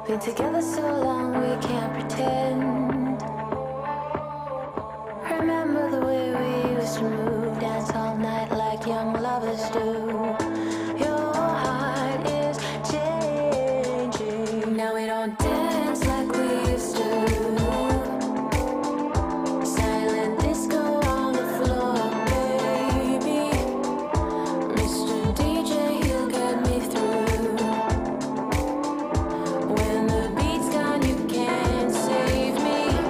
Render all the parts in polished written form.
Been together so long we can't pretend. Remember the way we used to move, dance all night like young lovers do. Your heart is changing. Now we don't dance like we used to. Silent disco on the floor, baby. Mr. DJ, he'll get me through. When the beat's gone, you can't save me, baby.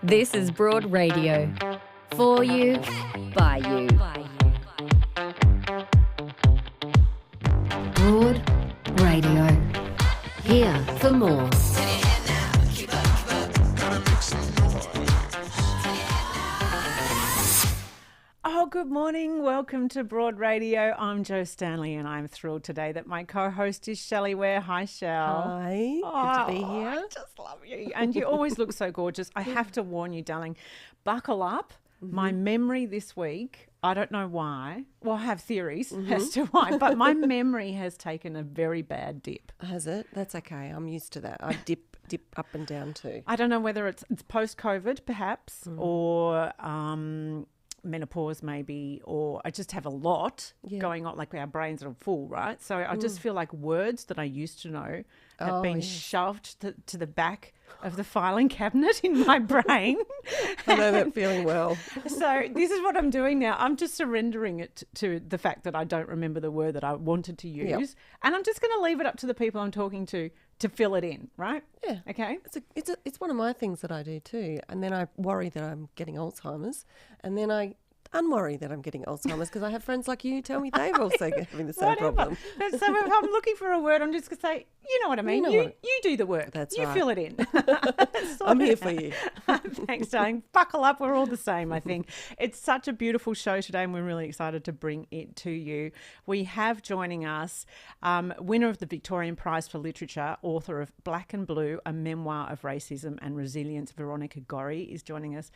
This is Broad Radio. For you, by you. Broad Radio. Here for more. Oh, good morning. Welcome to Broad Radio. I'm Jo Stanley, and I'm thrilled today that my co-host is Shelley Ware. Hi, Shell. Hi, good to be here. I just love you. And you always look so gorgeous. I have to warn you, darling, buckle up. My memory this week, I don't know why. Well, I have theories as to why, but my memory has taken a very bad dip. Has it? That's okay. I'm used to that. I dip up and down too. I don't know whether it's post-COVID perhaps or menopause maybe, or I just have a lot going on, like our brains are full, right? So I just feel like words that I used to know have been shoved to the back of the filing cabinet in my brain. I know that feeling well. So this is what I'm doing now. I'm just surrendering it to the fact that I don't remember the word that I wanted to use. And I'm just going to leave it up to the people I'm talking to fill it in, right? Yeah. Okay. It's one of my things that I do too. And then I worry that I'm getting Alzheimer's, and then I unworry that I'm getting Alzheimer's because I have friends like you who tell me they've also having the same problem. So if I'm looking for a word, I'm just going to say, you know what I mean. You do the work. That's you right. fill it in. I'm here for you. Thanks, darling. Buckle up. We're all the same, I think. It's such a beautiful show today, and we're really excited to bring it to you. We have joining us winner of the Victorian Prize for Literature, author of Black and Blue, a memoir of racism and resilience, Veronica Gorrie is joining us.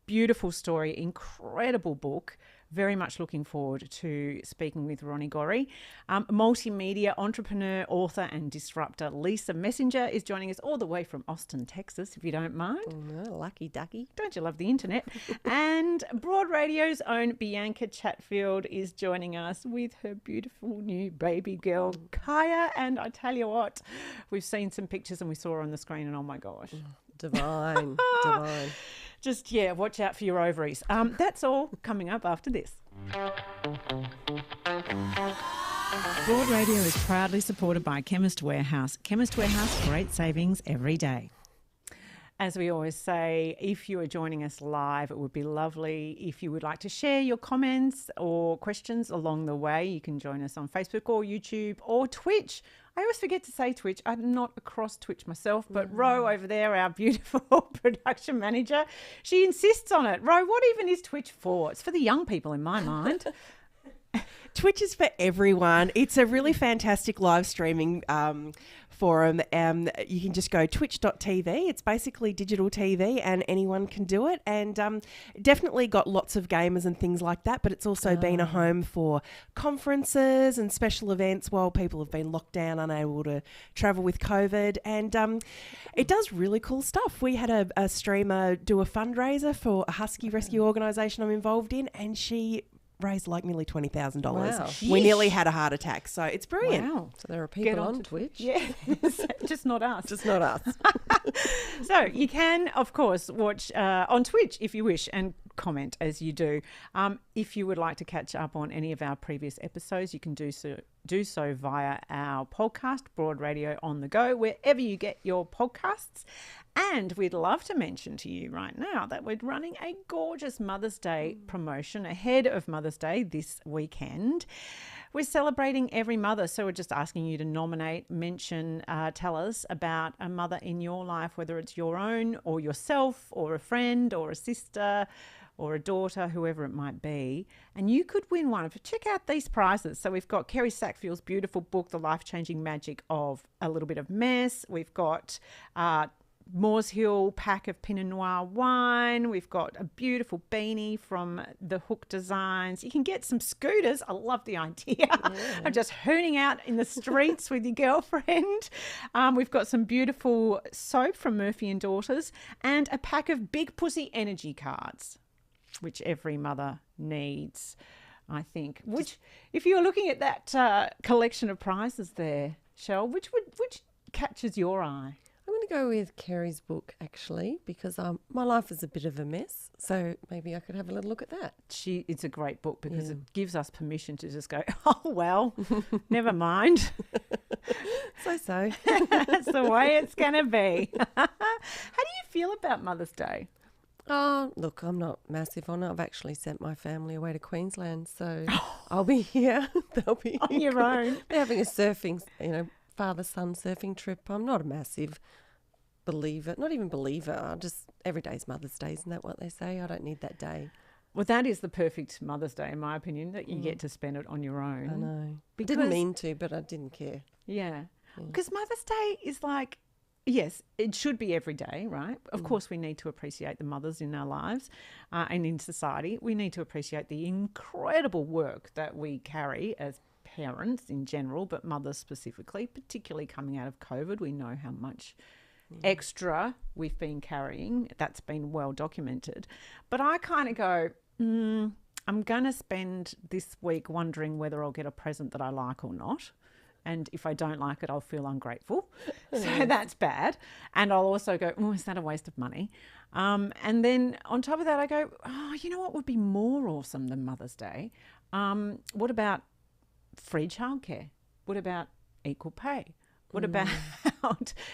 Beautiful story, incredible book. Very much looking forward to speaking with Veronica Gory. Multimedia entrepreneur, author and disruptor Lisa Messenger is joining us all the way from Austin, Texas, if you don't mind. Oh, lucky ducky. Don't you love the internet? And Broad Radio's own Bianca Chatfield is joining us with her beautiful new baby girl, Kyah. And I tell you what, we've seen some pictures and we saw her on the screen and oh my gosh. Divine. Just, watch out for your ovaries. That's all coming up after this. Broad Radio is proudly supported by Chemist Warehouse. Chemist Warehouse, great savings every day. As we always say, if you are joining us live, it would be lovely if you would like to share your comments or questions along the way. You can join us on Facebook or YouTube or Twitch. I always forget to say Twitch. I'm not across Twitch myself, but Ro over there, our beautiful production manager, she insists on it. Ro, what even is Twitch for? It's for the young people in my mind. Twitch is for everyone. It's a really fantastic live streaming forum. You can just go twitch.tv. It's basically digital TV and anyone can do it. And definitely got lots of gamers and things like that. But it's also been a home for conferences and special events while people have been locked down, unable to travel with COVID. And it does really cool stuff. We had a streamer do a fundraiser for a husky rescue organisation I'm involved in, and she raised like nearly $20,000. Wow. We nearly had a heart attack. So it's brilliant. Wow. So there are people on Twitch. Yeah, just not us. Just not us. So you can, of course, watch on Twitch if you wish and comment as you do. If you would like to catch up on any of our previous episodes, you can do so via our podcast, Broad Radio on the Go, wherever you get your podcasts. And we'd love to mention to you right now that we're running a gorgeous Mother's Day promotion ahead of Mother's Day this weekend. We're celebrating every mother, so we're just asking you to nominate, mention, tell us about a mother in your life, whether it's your own or yourself or a friend or a sister or a daughter, whoever it might be, and you could win one. Check out these prizes. So we've got Kerry Sackfield's beautiful book, The Life-Changing Magic of a Little Bit of Mess. We've got Moores Hill pack of Pinot Noir wine. We've got a beautiful beanie from the Hook Designs. You can get some scooters. I love the idea of just hooning out in the streets with your girlfriend. We've got some beautiful soap from Murphy and Daughters and a pack of Big Pussy energy cards, which every mother needs, I think. Which, if you're looking at that collection of prizes there, Shell, which catches your eye? I'm going to go with Kerry's book, actually, because my life is a bit of a mess. So maybe I could have a little look at that. It's a great book because it gives us permission to just go, oh, well, never mind. So. That's the way it's going to be. How do you feel about Mother's Day? Oh, look, I'm not massive on it. I've actually sent my family away to Queensland, so I'll be here. They'll be on your own. They're having a surfing, father-son surfing trip. I'm not a massive believer, not even believer. Every day's Mother's Day, isn't that what they say? I don't need that day. Well, that is the perfect Mother's Day, in my opinion, that you get to spend it on your own. I know. Because, I didn't mean to, but I didn't care. Yeah. Because Mother's Day is like, yes, it should be every day, right? Of course, we need to appreciate the mothers in our lives and in society. We need to appreciate the incredible work that we carry as parents in general, but mothers specifically, particularly coming out of COVID. We know how much extra we've been carrying. That's been well documented. But I kind of go, I'm going to spend this week wondering whether I'll get a present that I like or not. And if I don't like it, I'll feel ungrateful. So that's bad. And I'll also go, oh, is that a waste of money? And then on top of that, I go, oh, you know what would be more awesome than Mother's Day? What about free childcare? What about equal pay? What about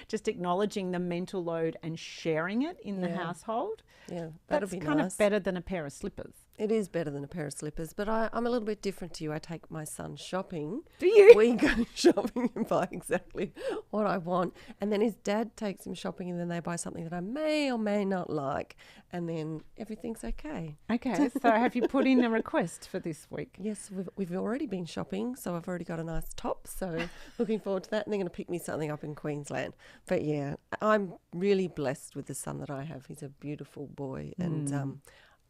just acknowledging the mental load and sharing it in the household? Yeah, that'll be That's kind nice. of better than a pair of slippers. It is better than a pair of slippers, but I'm a little bit different to you. I take my son shopping. Do you? We go shopping and buy exactly what I want. And then his dad takes him shopping and then they buy something that I may or may not like. And then everything's okay. Okay, so have you put in a request for this week? Yes, we've already been shopping, so I've already got a nice top. So looking forward to that. And they're going to pick me something up in Queensland. But yeah, I'm really blessed with the son that I have. He's a beautiful boy. And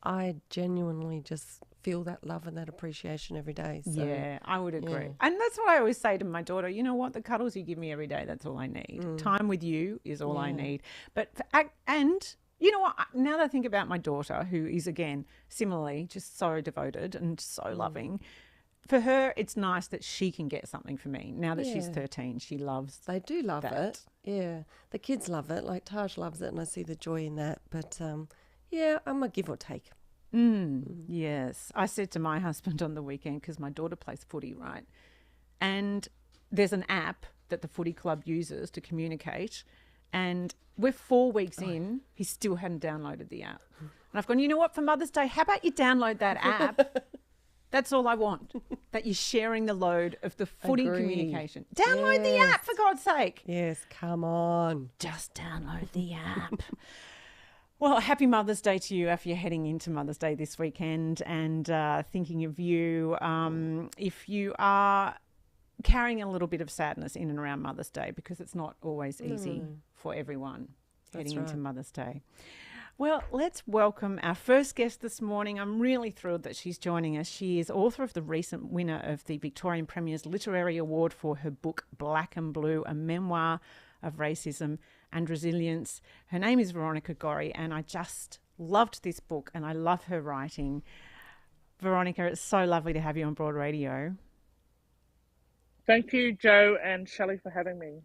I genuinely just feel that love and that appreciation every day. So, yeah, I would agree. yeah. And that's what I always say to my daughter, you know what, the cuddles you give me every day, that's all I need. Time with you is all I need. But and you know what, now that I think about my daughter, who is, again, similarly just so devoted and so loving, for her, it's nice that she can get something for me. Now that she's 13, she loves They do love that. it. Yeah. The kids love it. Like Taj loves it and I see the joy in that. But yeah, I'm a give or take. Yes. I said to my husband on the weekend, because my daughter plays footy, right? And there's an app that the footy club uses to communicate. And we're 4 weeks in, he still hadn't downloaded the app. And I've gone, you know what, for Mother's Day, how about you download that app? That's all I want, that you're sharing the load of the footy Agreed. communication. Download the app, for God's sake. Yes, come on. Just download the app. Well, happy Mother's Day to you if you're heading into Mother's Day this weekend, and thinking of you. If you are carrying a little bit of sadness in and around Mother's Day, because it's not always easy for everyone heading into Mother's Day. Well, let's welcome our first guest this morning. I'm really thrilled that she's joining us. She is author of the recent winner of the Victorian Premier's Literary Award for her book Black and Blue, a memoir of racism and resilience. Her name is Veronica Gorrie, and I just loved this book and I love her writing. Veronica, it's so lovely to have you on Broad Radio. Thank you, Joe and Shelley, for having me.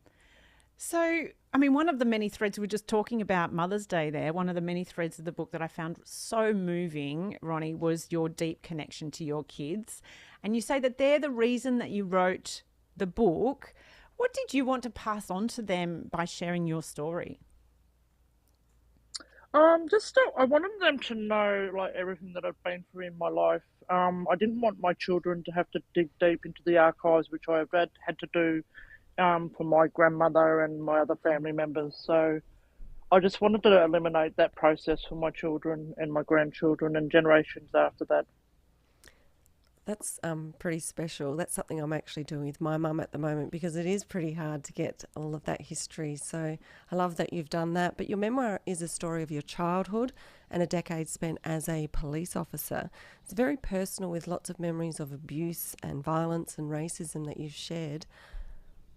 So, I mean, one of the many threads, we were just talking about Mother's Day there, one of the many threads of the book that I found so moving, Ronnie, was your deep connection to your kids. And you say that they're the reason that you wrote the book. What did you want to pass on to them by sharing your story? I wanted them to know, like, everything that I've been through in my life. I didn't want my children to have to dig deep into the archives, which I have had to do for my grandmother and my other family members. So I just wanted to eliminate that process for my children and my grandchildren and generations after that. That's pretty special. That's something I'm actually doing with my mum at the moment because it is pretty hard to get all of that history. So I love that you've done that. But your memoir is a story of your childhood and a decade spent as a police officer. It's very personal with lots of memories of abuse and violence and racism that you've shared.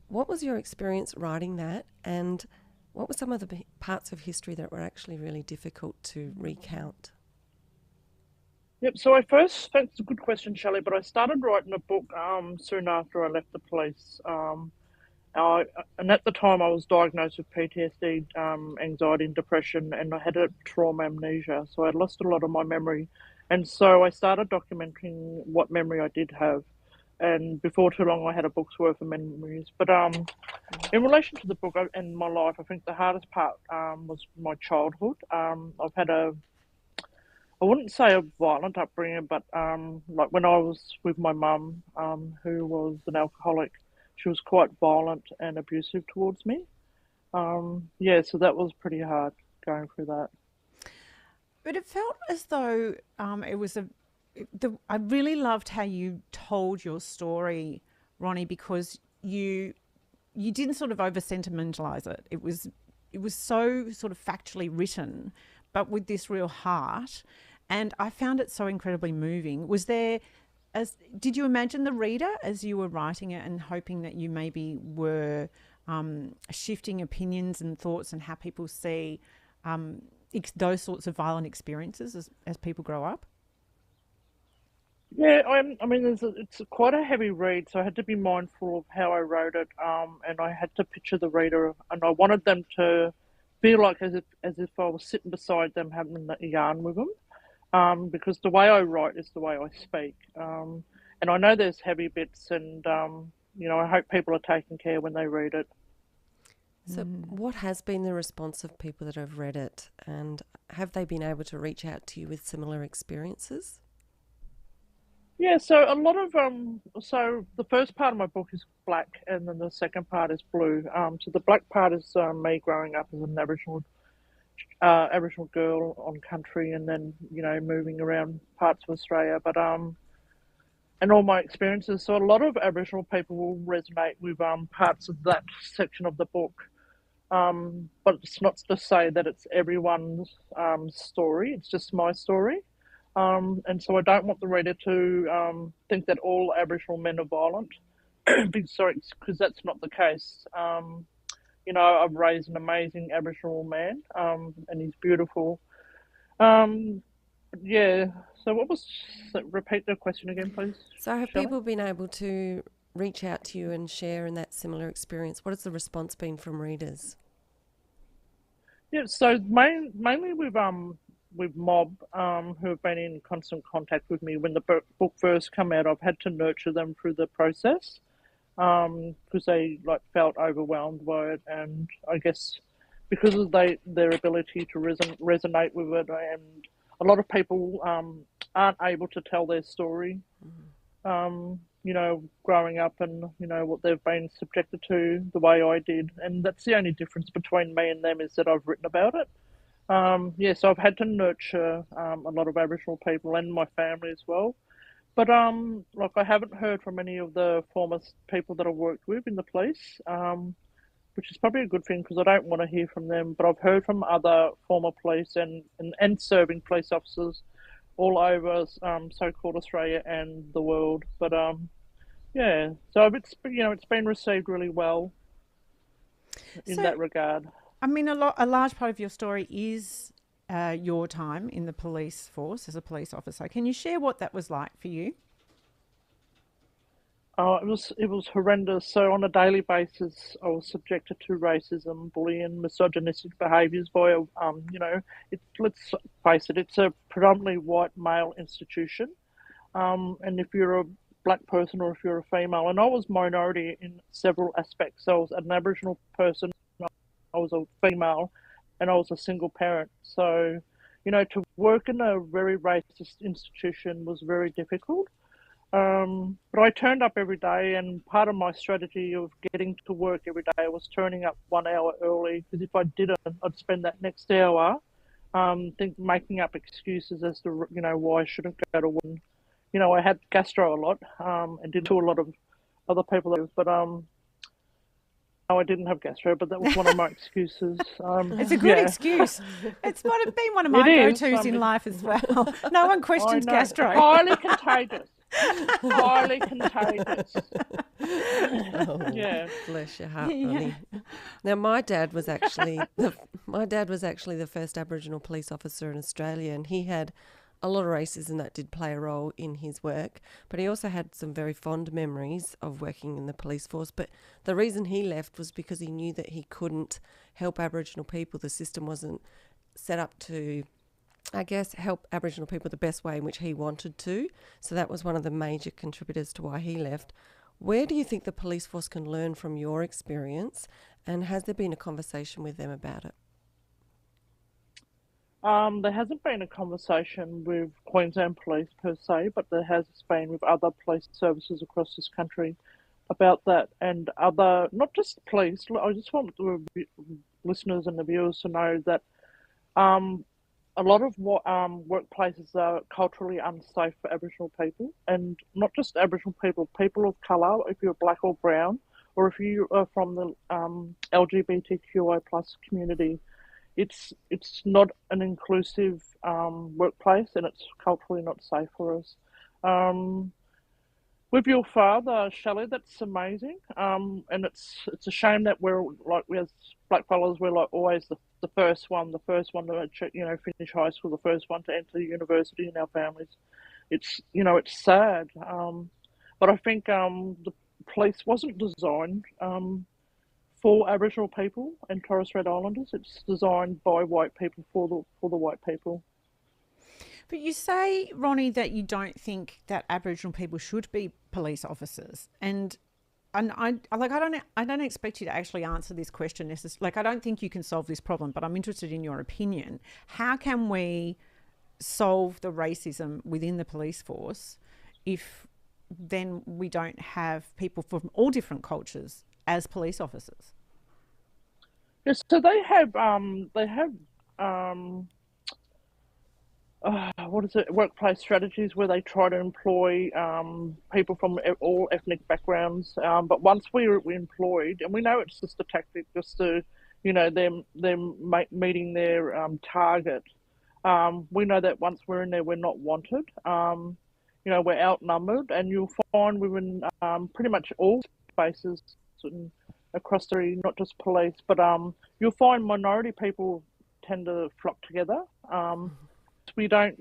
What was your experience writing that, and what were some of the parts of history that were actually really difficult to recount? Yep, that's a good question, Shelley, but I started writing a book soon after I left the police. And at the time I was diagnosed with PTSD, anxiety and depression, and I had a trauma amnesia, so I lost a lot of my memory. And so I started documenting what memory I did have. And before too long, I had a book's worth of memories. But in relation to the book and my life, I think the hardest part was my childhood. I've had I wouldn't say a violent upbringing, but like when I was with my mum, who was an alcoholic, she was quite violent and abusive towards me. So that was pretty hard going through that. But it felt as though it was I really loved how you told your story, Ronnie, because you didn't sort of over sentimentalize it. It was so sort of factually written, but with this real heart. And I found it so incredibly moving. Did you imagine the reader as you were writing it and hoping that you maybe were shifting opinions and thoughts and how people see those sorts of violent experiences as people grow up? Yeah, I mean, it's quite a heavy read, so I had to be mindful of how I wrote it, and I had to picture the reader, and I wanted them to feel like as if I was sitting beside them having a yarn with them, because the way I write is the way I speak, and I know there's heavy bits, and I hope people are taking care when they read it. So what has been the response of people that have read it, and have they been able to reach out to you with similar experiences? Yeah, so a lot of so the first part of my book is black, and then the second part is blue. So the black part is me growing up as an Aboriginal girl on country, and then moving around parts of Australia. But and all my experiences. So a lot of Aboriginal people will resonate with parts of that section of the book. But it's not to say that it's everyone's story. It's just my story. And so I don't want the reader to think that all Aboriginal men are violent. Sorry, because that's not the case. I've raised an amazing Aboriginal man, and he's beautiful. Yeah. So repeat the question again, please? So have Shelley? people been able to reach out to you and share in that similar experience? What has the response been from readers? Yeah. So mainly with mob who have been in constant contact with me when the book first came out. I've had to nurture them through the process because they felt overwhelmed by it, and I guess because of their ability to resonate with it, and a lot of people aren't able to tell their story, growing up and what they've been subjected to the way I did, and that's the only difference between me and them is that I've written about it. So I've had to nurture a lot of Aboriginal people and my family as well. But I haven't heard from any of the former people that I've worked with in the police, which is probably a good thing because I don't want to hear from them. But I've heard from other former police and serving police officers all over so-called Australia and the world. But so it's been received really well in that regard. I mean, a large part of your story is your time in the police force as a police officer. Can you share what that was like for you? It was horrendous. So on a daily basis, I was subjected to racism, bullying, misogynistic behaviours by let's face it, it's a predominantly white male institution. And if you're a black person or if you're a female, and I was minority in several aspects. So I was an Aboriginal person, I was a female, and I was a single parent. So, to work in a very racist institution was very difficult. But I turned up every day, and part of my strategy of getting to work every day was turning up 1 hour early, because if I didn't, I'd spend that next hour making up excuses as to, why I shouldn't go to work. I had gastro a lot, and did to a lot of other people, but no, I didn't have gastro, but that was one of my excuses. It's a good excuse. It's been one of my go-tos in life as well. No one questions gastro. Highly contagious. Highly contagious. Yeah. Bless your heart, Ronnie. Now, my dad was actually the first Aboriginal police officer in Australia, and he had a lot of racism that did play a role in his work, but he also had some very fond memories of working in the police force. But the reason he left was because he knew that he couldn't help Aboriginal people. The system wasn't set up to, I guess, help Aboriginal people the best way in which he wanted to. So that was one of the major contributors to why he left. Where do you think the police force can learn from your experience, and has there been a conversation with them about it? There hasn't been a conversation with Queensland Police per se, but there has been with other police services across this country about that, and other, not just police. I just want the listeners and the viewers to know that a lot of workplaces are culturally unsafe for Aboriginal people, and not just Aboriginal people, people of colour, if you're black or brown, or if you are from the LGBTQI plus community. It's not an inclusive workplace, and it's culturally not safe for us. With your father, Shelley, that's amazing. And it's a shame that we as blackfellas, we're like always the first one to finish high school, the first one to enter university in our families. It's sad. But I think the police wasn't designed for Aboriginal people and Torres Strait Islanders. It's designed by white people for the white people. But you say, Ronnie, that you don't think that Aboriginal people should be police officers, and I don't expect you to actually answer this question necessarily. Like, I don't think you can solve this problem, but I'm interested in your opinion. How can we solve the racism within the police force if then we don't have people from all different cultures as police officers? Yes, so they have workplace strategies where they try to employ people from all ethnic backgrounds. But once we're employed, and we know it's just a tactic, just to, them meeting their target. We know that once we're in there, we're not wanted. We're outnumbered, and you'll find within pretty much all spaces across the, not just police, but you'll find minority people tend to flock together. We don't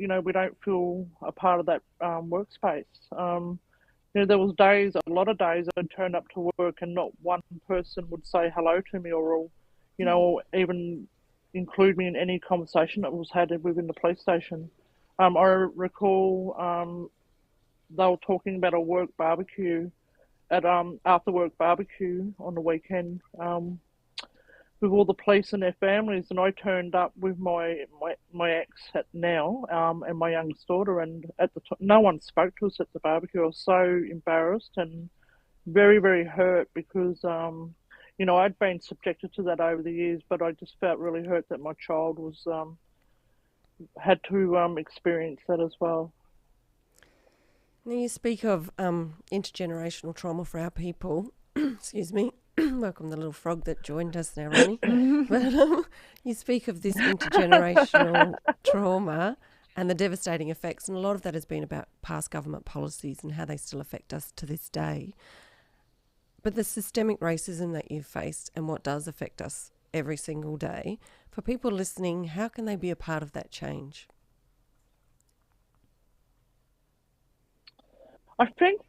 feel a part of that workspace. There was a lot of days I turned up to work and not one person would say hello to me, or even include me in any conversation that was had within the police station. I recall they were talking about a work barbecue at after work barbecue on the weekend with all the police and their families, and I turned up with my ex now and my youngest daughter, and at the no one spoke to us at the barbecue. I was so embarrassed and very, very hurt because I'd been subjected to that over the years, but I just felt really hurt that my child was had to experience that as well. Now, you speak of intergenerational trauma for our people. Excuse me. Welcome the little frog that joined us now, Ronnie. But you speak of this intergenerational trauma and the devastating effects, and a lot of that has been about past government policies and how they still affect us to this day. But the systemic racism that you've faced and what does affect us every single day, for people listening, how can they be a part of that change? I think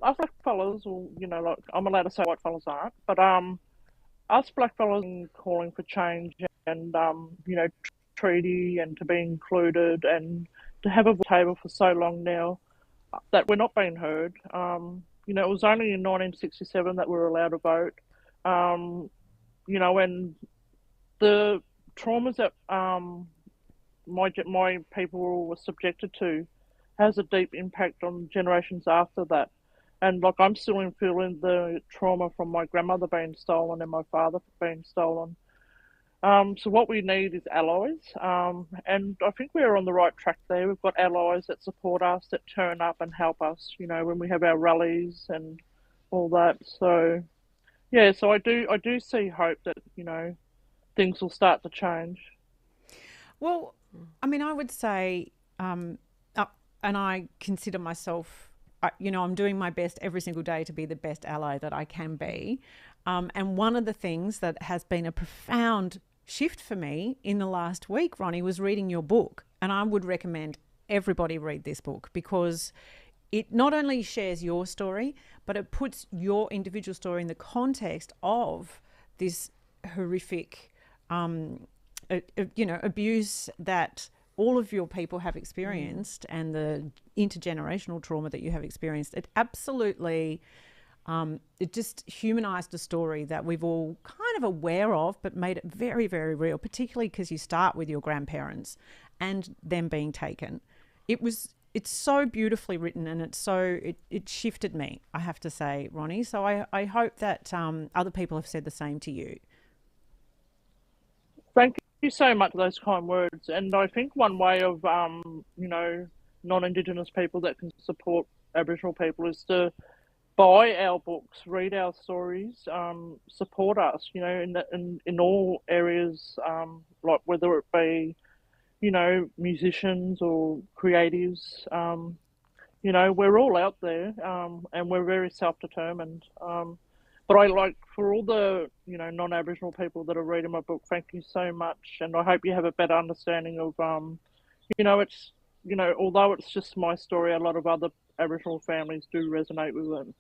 us black fellas, or like I'm allowed to say white fellas aren't, but us black fellas calling for change and treaty and to be included and to have a table for so long now that we're not being heard. It was only in 1967 that we were allowed to vote. And the traumas that my people were subjected to has a deep impact on generations after that. And like I'm still feeling the trauma from my grandmother being stolen and my father being stolen. So what we need is allies, and I think we're on the right track there. We've got allies that support us, that turn up and help us, when we have our rallies and all that. So, yeah, so I do see hope that, things will start to change. Well, I mean, I would say, and I consider myself, I'm doing my best every single day to be the best ally that I can be. And one of the things that has been a profound shift for me in the last week, Ronnie, was reading your book. And I would recommend everybody read this book because it not only shares your story, but it puts your individual story in the context of this horrific, abuse that all of your people have experienced and the intergenerational trauma that you have experienced. It absolutely... it just humanised a story that we've all kind of aware of, but made it very, very real, particularly because you start with your grandparents and them being taken. It's so beautifully written, and it shifted me, I have to say, Ronnie. So I hope that other people have said the same to you. Thank you so much for those kind words. And I think one way of, non-Indigenous people that can support Aboriginal people is to buy our books, read our stories, support us, in all areas, like whether it be, musicians or creatives, we're all out there, and we're very self-determined. But I for all the, non-Aboriginal people that are reading my book, thank you so much. And I hope you have a better understanding of, it's, although it's just my story, a lot of other Aboriginal families do resonate with it.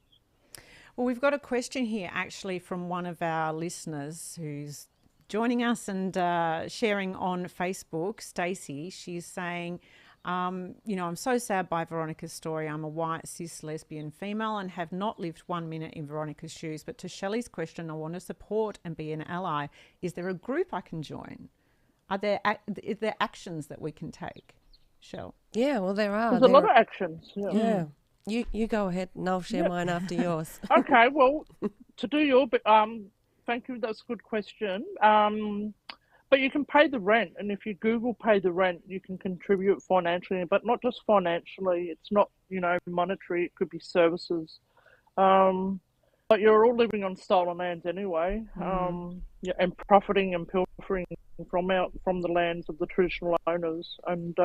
Well, we've got a question here actually from one of our listeners who's joining us and sharing on Facebook, Stacey. She's saying, I'm so sad by Veronica's story. I'm a white, cis, lesbian female and have not lived 1 minute in Veronica's shoes. But to Shelley's question, I want to support and be an ally. Is there a group I can join? Is there actions that we can take, Shell? Yeah, well, there are. There's a lot of actions. Yeah. You go ahead and I'll share mine after yours. Okay, well, to do your bit, thank you, that's a good question. But you can pay the rent, and if you Google pay the rent, you can contribute financially, but not just financially. It's not, monetary, it could be services. But you're all living on stolen lands anyway, and profiting and pilfering from the lands of the traditional owners, and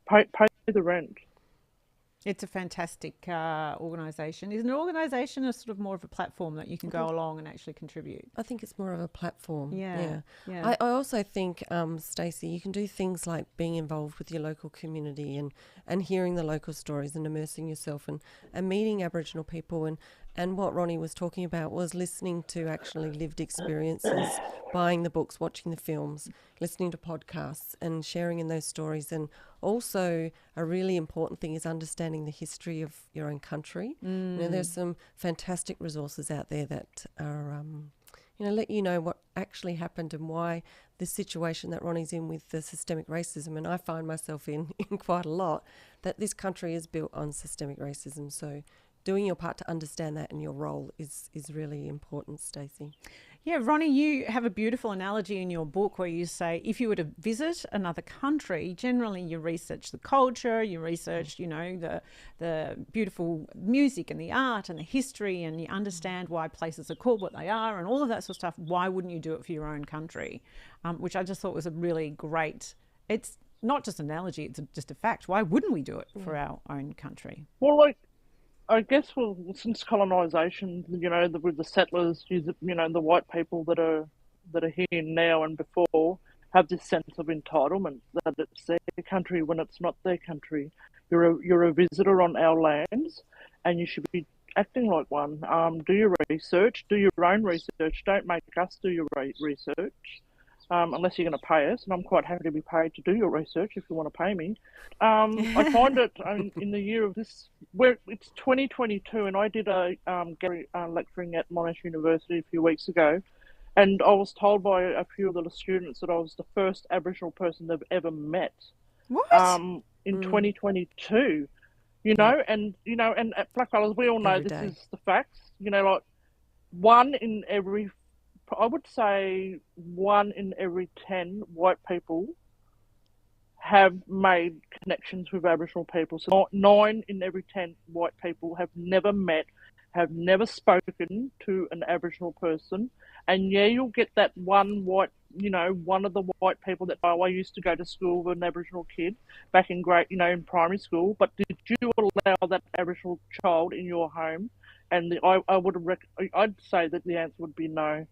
pay the rent. It's a fantastic organisation. Is an organisation a sort of more of a platform that you can go along and actually contribute? I think it's more of a platform. Yeah. I also think, Stacey, you can do things like being involved with your local community and hearing the local stories and immersing yourself and meeting Aboriginal people. And what Ronnie was talking about was listening to actually lived experiences, buying the books, watching the films, listening to podcasts and sharing in those stories. And also a really important thing is understanding the history of your own country. There's some fantastic resources out there that are, let you know what actually happened and why the situation that Ronnie's in with the systemic racism, and I find myself in quite a lot, that this country is built on systemic racism. So doing your part to understand that and your role is really important, Stacey. Yeah, Ronnie, you have a beautiful analogy in your book where you say if you were to visit another country, generally you research the culture, you research, the beautiful music and the art and the history, and you understand why places are called what they are and all of that sort of stuff. Why wouldn't you do it for your own country? Which I just thought was a really great, it's not just an analogy, it's just a fact. Why wouldn't we do it for our own country? Well, I guess, since colonisation, with the settlers, the white people that are here now and before have this sense of entitlement that it's their country when it's not their country. You're a visitor on our lands, and you should be acting like one. Do your research, do your own research. Don't make us do your research. Unless you're going to pay us, and I'm quite happy to be paid to do your research if you want to pay me. I find it in the year of this, where it's 2022, and I did a lecturing at Monash University a few weeks ago, and I was told by a few of the students that I was the first Aboriginal person they've ever met. What? in 2022. And at blackfellas, we all know Every this day. is the facts. Like I would say 1 in every 10 white people have made connections with Aboriginal people. So 9 in every 10 white people have never met, have never spoken to an Aboriginal person. And yeah, you'll get that one white, one of the white people that I used to go to school with an Aboriginal kid back in in primary school. But did you allow that Aboriginal child in your home? And I'd say that the answer would be no.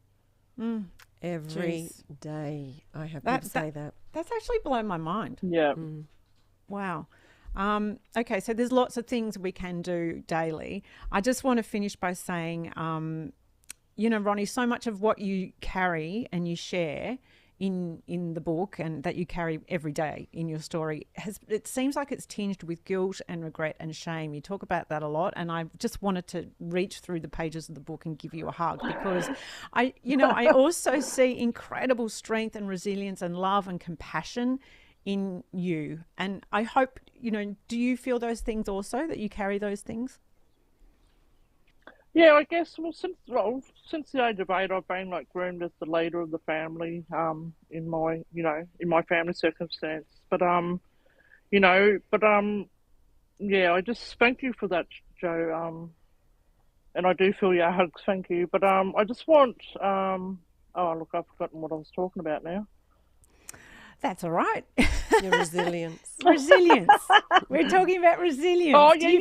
Every Jeez. day, I have to say that. That's actually blown my mind. Yeah. Wow. Okay, so there's lots of things we can do daily. I just want to finish by saying, Ronnie, so much of what you carry and you share in the book and that you carry every day in your story it seems like it's tinged with guilt and regret and shame. You talk about that a lot, and I just wanted to reach through the pages of the book and give you a hug because I also see incredible strength and resilience and love and compassion in you. And I hope, do you feel those things also, that you carry those things? Yeah, I guess. Since the age of 8, I've been groomed as the leader of the family. In my family circumstance. But yeah. I just thank you for that, Joe. And I do feel your hugs. Thank you. But I just want. Oh, look, I've forgotten what I was talking about now. That's all right. Your resilience. Resilience. We're talking about resilience. Oh, yeah,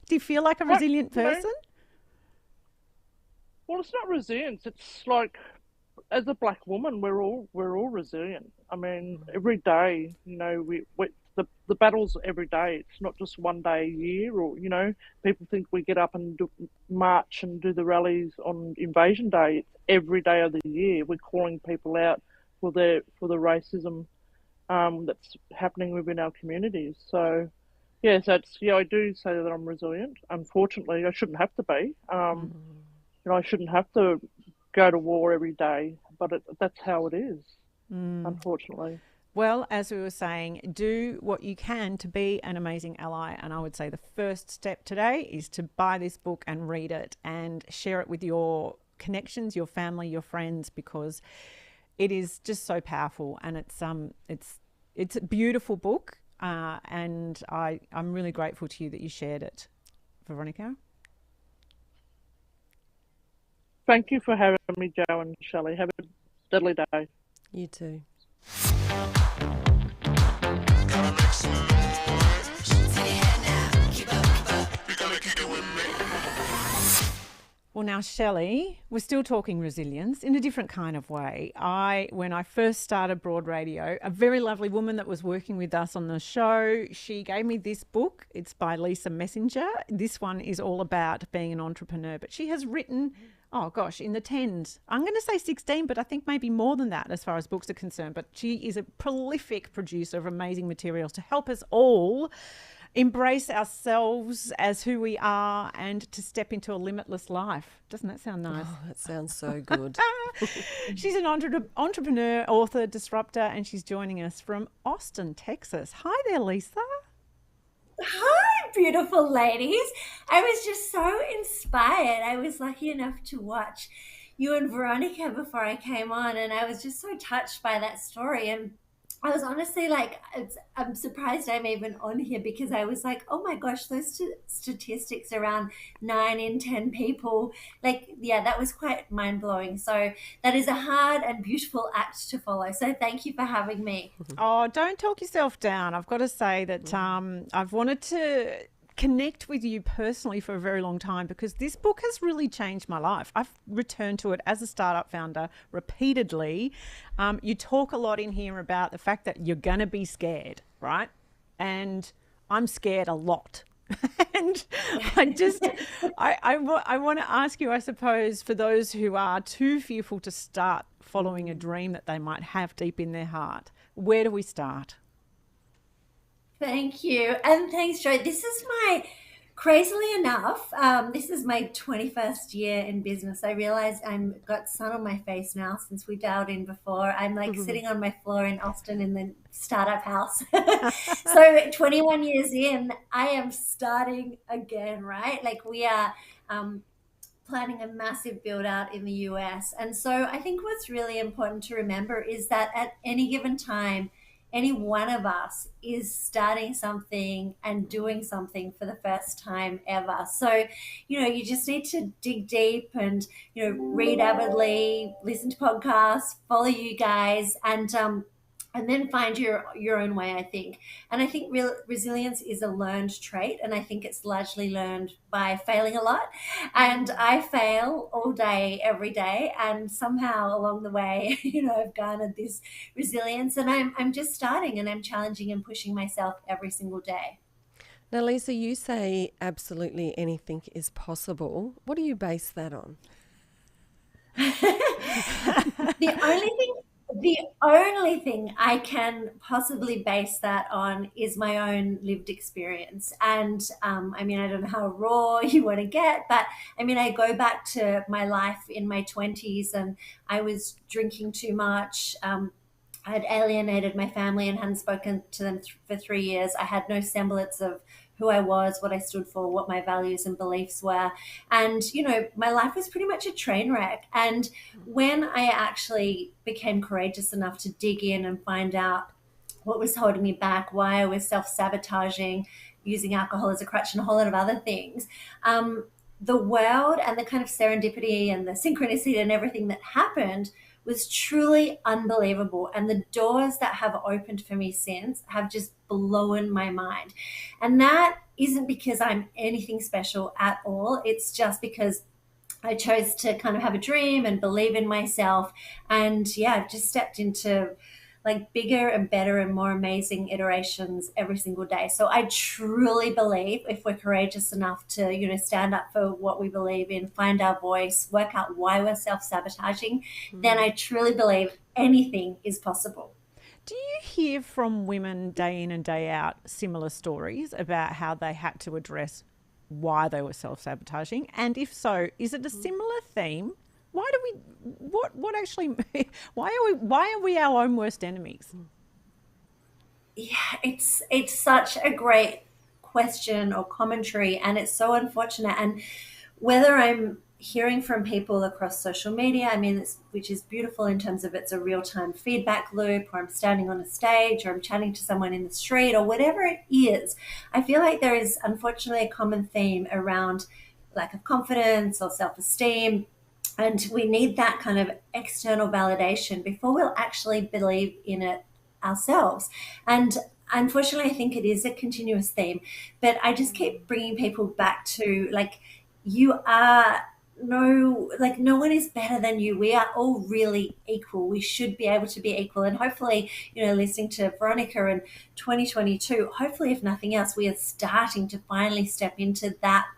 Do you feel like a resilient person? Well, it's not resilience. It's like, as a black woman, we're all resilient. I mean, every day, the battles every day. It's not just one day a year, or people think we get up and march and do the rallies on Invasion Day. It's every day of the year. We're calling people out for the racism that's happening within our communities. So, I do say that I'm resilient. Unfortunately, I shouldn't have to be. I shouldn't have to go to war every day, but that's how it is, unfortunately. Well, as we were saying, do what you can to be an amazing ally. And I would say the first step today is to buy this book and read it and share it with your connections, your family, your friends, because it is just so powerful. And it's a beautiful book. And I'm really grateful to you that you shared it, Veronica. Thank you for having me, Joe and Shelley. Have a deadly day. You too. Well, now, Shelley, we're still talking resilience in a different kind of way. When I first started Broad Radio, a very lovely woman that was working with us on the show, she gave me this book. It's by Lisa Messenger. This one is all about being an entrepreneur, but she has written, in the 10s. I'm going to say 16, but I think maybe more than that as far as books are concerned. But she is a prolific producer of amazing materials to help us all embrace ourselves as who we are and to step into a limitless life. Doesn't that sound nice? Oh, that sounds so good. She's an entrepreneur, author, disruptor, and she's joining us from Austin, Texas. Hi there, Lisa. Hi, beautiful ladies. I was just so inspired. I was lucky enough to watch you and Veronica before I came on, and I was just so touched by that story. And I was honestly I'm surprised I'm even on here, because I was like, oh my gosh, those statistics around 9 in 10 people, that was quite mind blowing. So that is a hard and beautiful act to follow. So thank you for having me. Oh, don't talk yourself down. I've got to say that I've wanted to connect with you personally for a very long time, because this book has really changed my life. I've returned to it as a startup founder repeatedly. You talk a lot in here about the fact that you're going to be scared, right? And I'm scared a lot. And I want to ask you, I suppose, for those who are too fearful to start following a dream that they might have deep in their heart, where do we start? Thank you. And thanks, Joe. This is my Crazily enough, this is my 21st year in business. I realize I've got sun on my face now since we dialed in before. I'm like sitting on my floor in Austin in the startup house. So 21 years in, I am starting again, right? Like we are planning a massive build out in the US. And so I think what's really important to remember is that at any given time, any one of us is starting something and doing something for the first time ever. So, you just need to dig deep and, read avidly, listen to podcasts, follow you guys, and then find your own way, I think. And I think resilience is a learned trait, and I think it's largely learned by failing a lot. And I fail all day, every day, and somehow along the way, I've garnered this resilience, and I'm just starting, and I'm challenging and pushing myself every single day. Now, Lisa, you say absolutely anything is possible. What do you base that on? The only thing I can possibly base that on is my own lived experience. And I don't know how raw you want to get, but I go back to my life in my 20s, and I was drinking too much. I had alienated my family and hadn't spoken to them for 3 years. I had no semblance of who I was, what I stood for, what my values and beliefs were. And, my life was pretty much a train wreck. And when I actually became courageous enough to dig in and find out what was holding me back, why I was self-sabotaging, using alcohol as a crutch and a whole lot of other things, the world and the kind of serendipity and the synchronicity and everything that happened was truly unbelievable. And the doors that have opened for me since have just blown my mind. And that isn't because I'm anything special at all. It's just because I chose to kind of have a dream and believe in myself. And I've just stepped into like bigger and better and more amazing iterations every single day. So I truly believe if we're courageous enough to, stand up for what we believe in, find our voice, work out why we're self-sabotaging, then I truly believe anything is possible. Do you hear from women day in and day out similar stories about how they had to address why they were self-sabotaging? And if so, is it a similar theme? Why are we our own worst enemies? Yeah, it's such a great question or commentary, and it's so unfortunate. And whether I'm hearing from people across social media, which is beautiful in terms of it's a real-time feedback loop, or I'm standing on a stage, or I'm chatting to someone in the street, or whatever it is, I feel like there is unfortunately a common theme around lack of confidence or self-esteem. And we need that kind of external validation before we'll actually believe in it ourselves. And unfortunately, I think it is a continuous theme. But I just keep bringing people back to, no one is better than you. We are all really equal. We should be able to be equal. And hopefully, listening to Veronica in 2022, hopefully, if nothing else, we are starting to finally step into that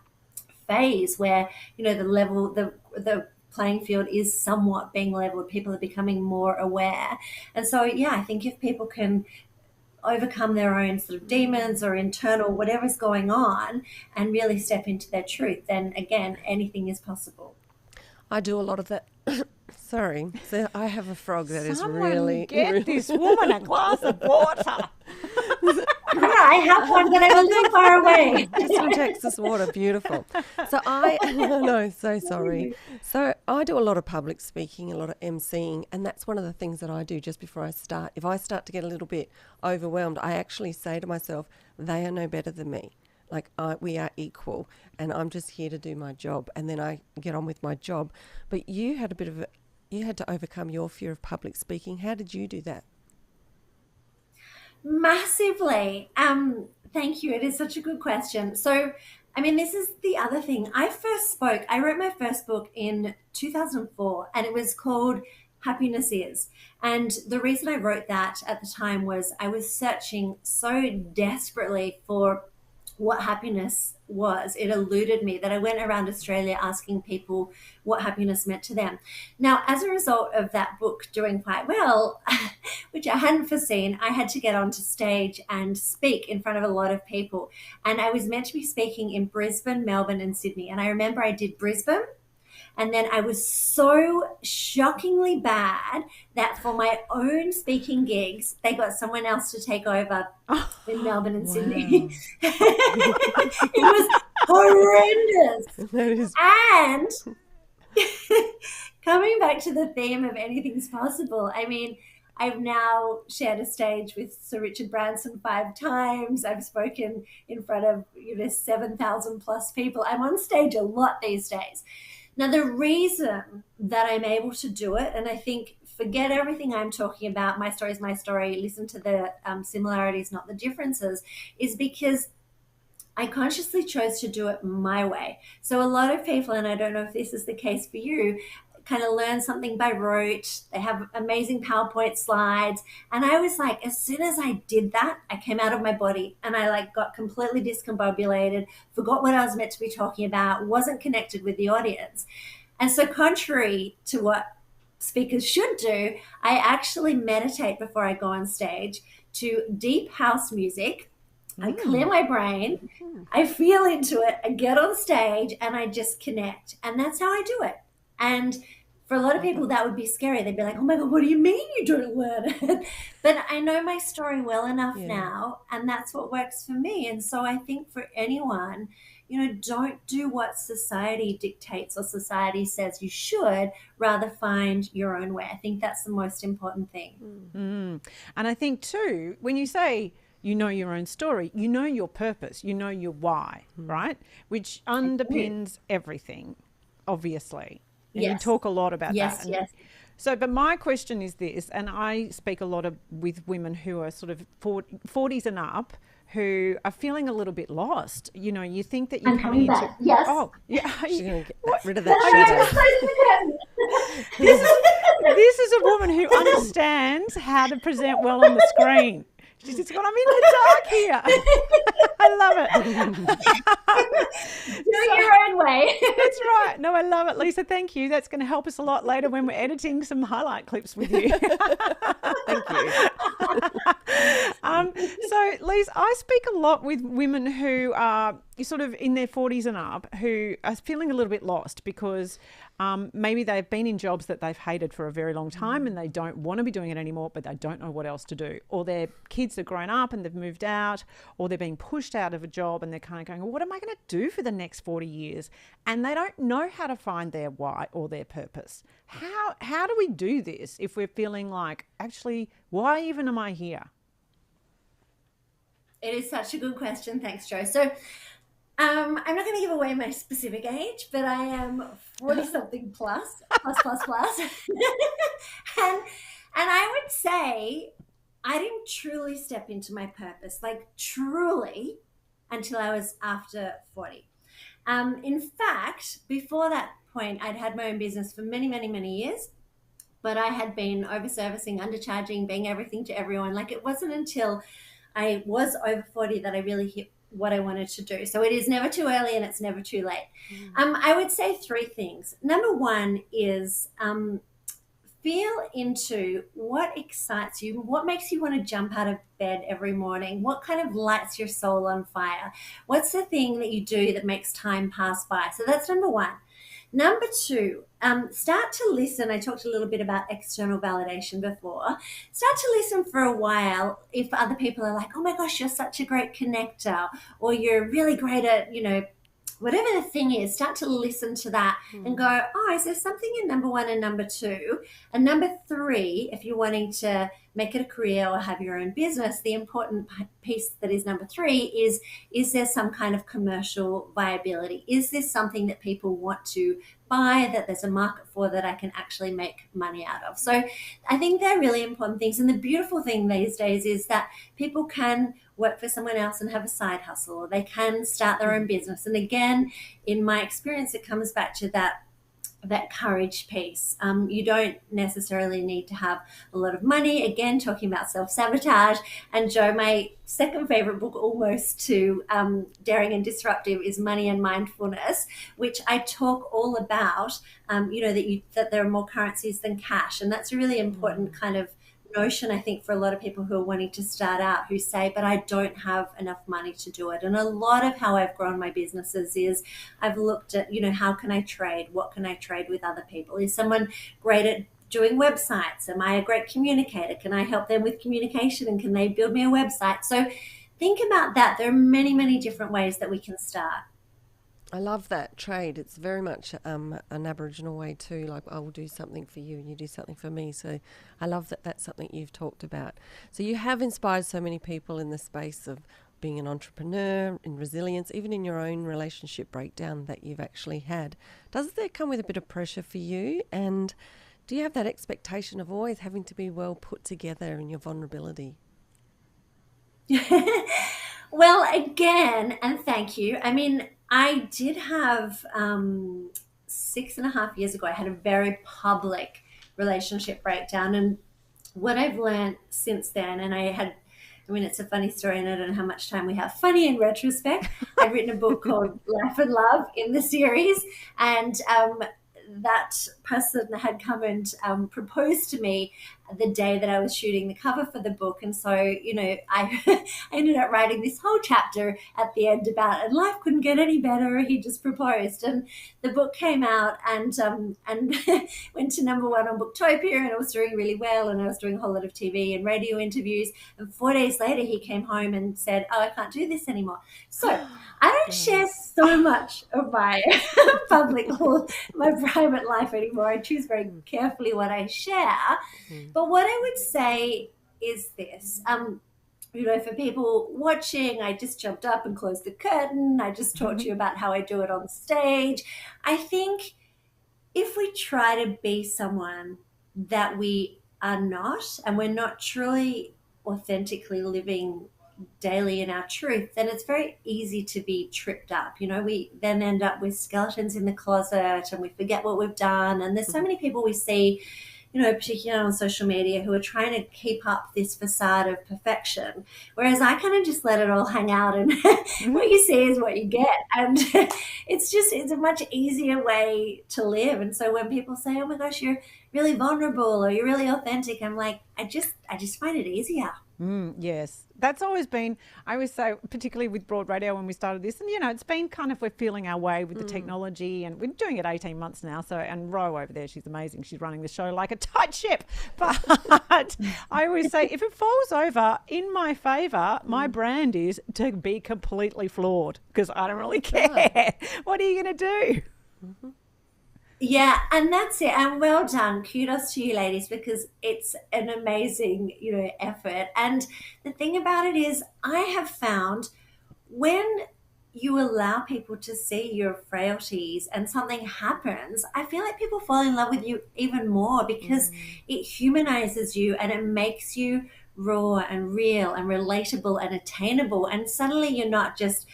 phase where, the playing field is somewhat being leveled. People are becoming more aware. And so, I think if people can overcome their own sort of demons or internal whatever's going on and really step into their truth, then again, anything is possible. I do a lot of that. Sorry. So I have a frog that is Someone really... get this woman a glass of water. I have one, but I'm a little far away. Just from Texas water, beautiful. So so sorry. So I do a lot of public speaking, a lot of emceeing, and that's one of the things that I do just before I start. If I start to get a little bit overwhelmed, I actually say to myself, they are no better than me. We are equal, and I'm just here to do my job, and then I get on with my job. But you had to overcome your fear of public speaking. How did you do that? Massively. Thank you. It is such a good question. So, this is the other thing. I wrote my first book in 2004, and it was called Happiness Is. And the reason I wrote that at the time was I was searching so desperately for what happiness was. It eluded me, that I went around Australia asking people what happiness meant to them. Now, as a result of that book doing quite well, which I hadn't foreseen, I had to get onto stage and speak in front of a lot of people. And I was meant to be speaking in Brisbane, Melbourne, and Sydney. And I remember I did Brisbane. And then I was so shockingly bad that for my own speaking gigs, they got someone else to take over in Melbourne and Sydney. It was horrendous. And coming back to the theme of anything's possible, I mean, I've now shared a stage with Sir Richard Branson 5 times. I've spoken in front of 7,000 plus people. I'm on stage a lot these days. Now, the reason that I'm able to do it, and I think forget everything I'm talking about, my story is my story, listen to the similarities, not the differences, is because I consciously chose to do it my way. So a lot of people, and I don't know if this is the case for you, kind of learn something by rote. They have amazing PowerPoint slides. And I was like, as soon as I did that, I came out of my body and I got completely discombobulated, forgot what I was meant to be talking about, wasn't connected with the audience. And so contrary to what speakers should do, I actually meditate before I go on stage to deep house music. I clear my brain, I feel into it, I get on stage and I just connect. And that's how I do it. And for a lot of people, that would be scary. They'd be like, oh my God, what do you mean you don't learn it? But I know my story well enough now, and that's what works for me. And so I think for anyone, don't do what society dictates or society says you should, rather find your own way. I think that's the most important thing. And I think too, when you say you know your own story, you know your purpose, you know your why, right? Which underpins everything, obviously. And you talk a lot about that. Yes. So, but my question is this, and I speak a lot with women who are sort of 40s and up, who are feeling a little bit lost. You think that you're coming into... Yes. Oh, yeah. She's going to get rid of that shadow. This is a woman who understands how to present well on the screen. She's just gone, I'm in the dark here. I love it. Do your own way. That's right. No, I love it, Lisa. Thank you. That's going to help us a lot later when we're editing some highlight clips with you. Thank you. So, Lisa, I speak a lot with women who are sort of in their 40s and up who are feeling a little bit lost because maybe they've been in jobs that they've hated for a very long time and they don't want to be doing it anymore, but they don't know what else to do. Or their kids have grown up and they've moved out, or they're being pushed out of a job and they're kind of going, well, what am I going to do for the next 40 years? And they don't know how to find their why or their purpose. How do we do this if we're feeling like, actually, why even am I here? It is such a good question. Thanks, Jo. So I'm not going to give away my specific age, but I am 40-something plus. And I would say I didn't truly step into my purpose, truly, until I was after 40. In fact, before that point, I'd had my own business for many, many, many years, but I had been over-servicing, undercharging, being everything to everyone. It wasn't until I was over 40 that I really hit what I wanted to do. So it is never too early and it's never too late. I would say 3 things. Number 1 is feel into what excites you, what makes you want to jump out of bed every morning, what kind of lights your soul on fire, what's the thing that you do that makes time pass by. So that's number 1. Number 2, start to listen. I talked a little bit about external validation before. Start to listen for a while if other people are like, oh my gosh, you're such a great connector, or you're really great at, whatever the thing is. Start to listen to that and go, oh, is there something in number 1 and number 2? And number 3, if you're wanting to make it a career or have your own business, the important piece that is number 3 is there some kind of commercial viability? Is this something that people want to buy, that there's a market for, that I can actually make money out of? So I think they're really important things. And the beautiful thing these days is that people can work for someone else and have a side hustle, or they can start their own business. And again, in my experience, it comes back to that that courage piece. You don't necessarily need to have a lot of money. Again, talking about self-sabotage. And Joe, my second favorite book almost to Daring and Disruptive is Money and Mindfulness, which I talk all about, that there are more currencies than cash. And that's a really important kind of notion, I think, for a lot of people who are wanting to start out, who say, but I don't have enough money to do it. And a lot of how I've grown my businesses is I've looked at, how can I trade? What can I trade with other people? Is someone great at doing websites? Am I a great communicator? Can I help them with communication? And can they build me a website? So think about that. There are many, many different ways that we can start. I love that trade. It's very much an Aboriginal way too, like I will do something for you and you do something for me. So I love that that's something you've talked about. So you have inspired so many people in the space of being an entrepreneur, in resilience, even in your own relationship breakdown that you've actually had. Does that come with a bit of pressure for you? And do you have that expectation of always having to be well put together in your vulnerability? Well, again, and thank you. I mean, I did have 6.5 years ago, I had a very public relationship breakdown. And what I've learned since then, it's a funny story, and I don't know how much time we have. Funny in retrospect, I've written a book called Life and Love in the series, and that person had come and proposed to me the day that I was shooting the cover for the book. And so, I ended up writing this whole chapter at the end about, and life couldn't get any better. He just proposed. And the book came out and went to number 1 on Booktopia, and it was doing really well. And I was doing a whole lot of TV and radio interviews. And 4 days later, he came home and said, "Oh, I can't do this anymore." So I don't share so much of my public or my private life anymore. I choose very carefully what I share. But what I would say is this, for people watching, I just jumped up and closed the curtain. I just talked to you about how I do it on stage. I think if we try to be someone that we are not, and we're not truly authentically living daily in our truth, then it's very easy to be tripped up. We then end up with skeletons in the closet and we forget what we've done. And there's so many people we see, particularly on social media, who are trying to keep up this facade of perfection. Whereas I kind of just let it all hang out, and what you see is what you get. And it's a much easier way to live. And so when people say, "Oh my gosh, you're really vulnerable," or "You're really authentic," I'm like, I just find it easier. Yes, that's always been, I always say, particularly with Broad Radio when we started this, and it's been kind of, we're feeling our way with the technology, and we're doing it 18 months now. So, and Ro over there, she's amazing. She's running the show like a tight ship. But I always say, if it falls over in my favour, my brand is to be completely flawed, because I don't really care. What are you going to do? Yeah, and that's it. And well done. Kudos to you, ladies, because it's an amazing, effort. And the thing about it is, I have found when you allow people to see your frailties and something happens, I feel like people fall in love with you even more, because it humanizes you and it makes you raw and real and relatable and attainable. And suddenly you're not just,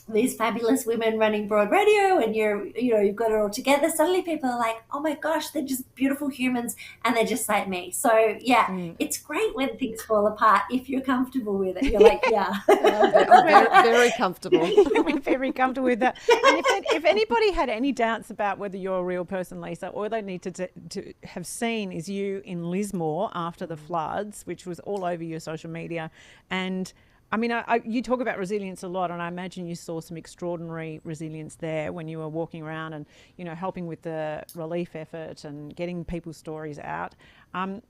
these fabulous women running Broad Radio and you've got it all together. Suddenly people are like, "Oh my gosh, they're just beautiful humans and they're just like me." So it's great when things fall apart if you're comfortable with it. You're like, I'm very comfortable. We're very comfortable with that. And if anybody had any doubts about whether you're a real person, Lisa, all they need to have seen is you in Lismore after the floods, which was all over your social media. And I mean, you talk about resilience a lot, and I imagine you saw some extraordinary resilience there when you were walking around and, helping with the relief effort and getting people's stories out.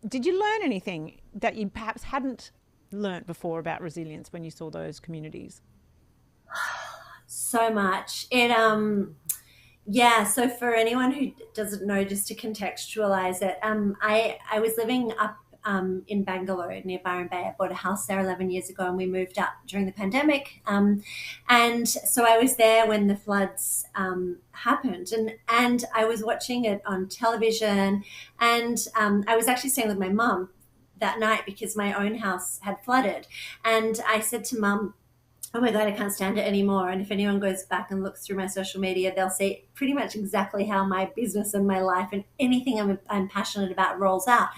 Did you learn anything that you perhaps hadn't learnt before about resilience when you saw those communities? So much. So for anyone who doesn't know, just to contextualize it, I was living up in Bangalore near Byron Bay. I bought a house there 11 years ago, and we moved up during the pandemic. And so I was there when the floods happened, and I was watching it on television, and I was actually staying with my mum that night because my own house had flooded. And I said to Mum, oh my God, I can't stand it anymore. And if anyone goes back and looks through my social media, they'll see pretty much exactly how my business and my life and anything I'm passionate about rolls out.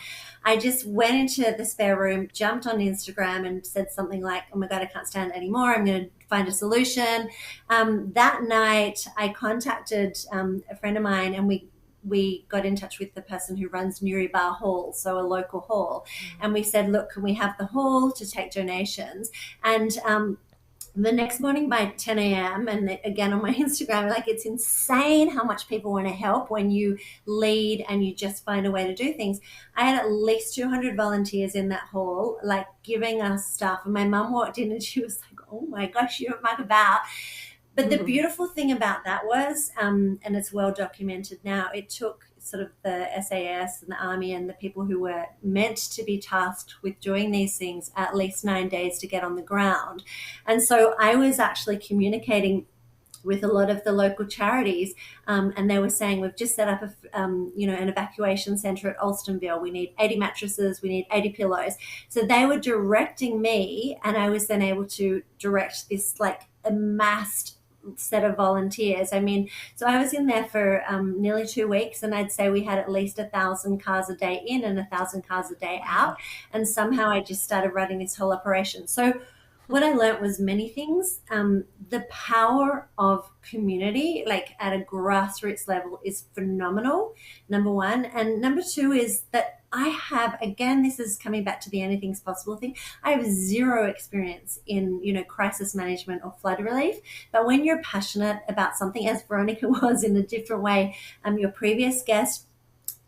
I just went into the spare room, jumped on Instagram and said something like, oh my God, I can't stand it anymore. I'm going to find a solution. That night I contacted a friend of mine, and we got in touch with the person who runs Newry Bar Hall, so a local hall. And we said, look, can we have the hall to take donations? And the next morning by 10 a.m. and again on my Instagram, like, it's insane how much people want to help when you lead and you just find a way to do things. I had at least 200 volunteers in that hall, like, giving us stuff. And my mum walked in and she was like, oh my gosh, you don't muck about. But the beautiful thing about that was, and it's well documented now, it took sort of the SAS and the army and the people who were meant to be tasked with doing these things at least 9 days to get on the ground. And so I was actually communicating with a lot of the local charities, and they were saying, we've just set up an evacuation centre at Alstonville. We need 80 mattresses, we need 80 pillows. So they were directing me, and I was then able to direct this like amassed set of volunteers. I mean, so I was in there for nearly 2 weeks, and I'd say we had at least 1,000 cars a day in and 1,000 cars a day out. And somehow I just started running this whole operation. So what I learned was many things. The power of community, like at a grassroots level, is phenomenal, number one. And number two is that I have, again, this is coming back to the anything's possible thing. I have zero experience in, crisis management or flood relief. But when you're passionate about something, as Veronica was in a different way, your previous guest,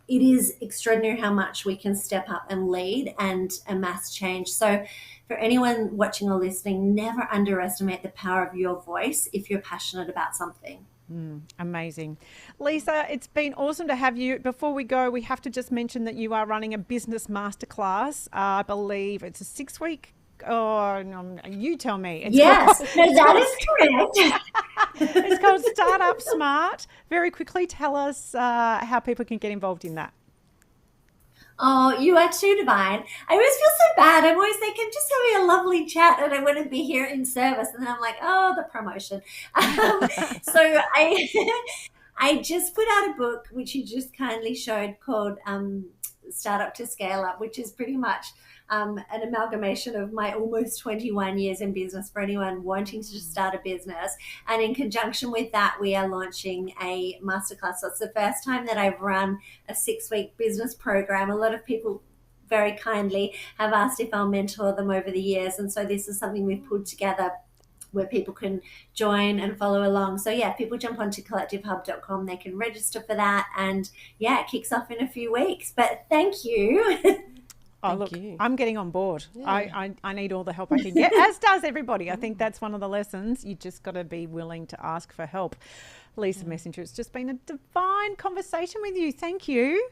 it is extraordinary how much we can step up and lead and amass change. So for anyone watching or listening, never underestimate the power of your voice if you're passionate about something. Amazing. Lisa, it's been awesome to have you. Before we go, we have to just mention that you are running a business masterclass. I believe it's a 6-week. Oh, no, you tell me. Yes, that is correct. It's called Startup Smart. Very quickly, tell us how people can get involved in that. Oh, you are too divine. I always feel so bad. I'm always thinking, just having a lovely chat and I want to be here in service. And then I'm like, oh, the promotion. So I just put out a book, which you just kindly showed, called Startup to Scale Up, which is pretty much an amalgamation of my almost 21 years in business for anyone wanting to just start a business. And in conjunction with that, we are launching a masterclass. So it's the first time that I've run a 6-week business program. A lot of people very kindly have asked if I'll mentor them over the years. And so this is something we've put together where people can join and follow along. So yeah, people jump onto collectivehub.com, they can register for that. And yeah, it kicks off in a few weeks. But thank you. Oh, look, I'm getting on board. Yeah. I need all the help I can get, as does everybody. I think that's one of the lessons. You just got to be willing to ask for help. Lisa Messenger, it's just been a divine conversation with you. Thank you.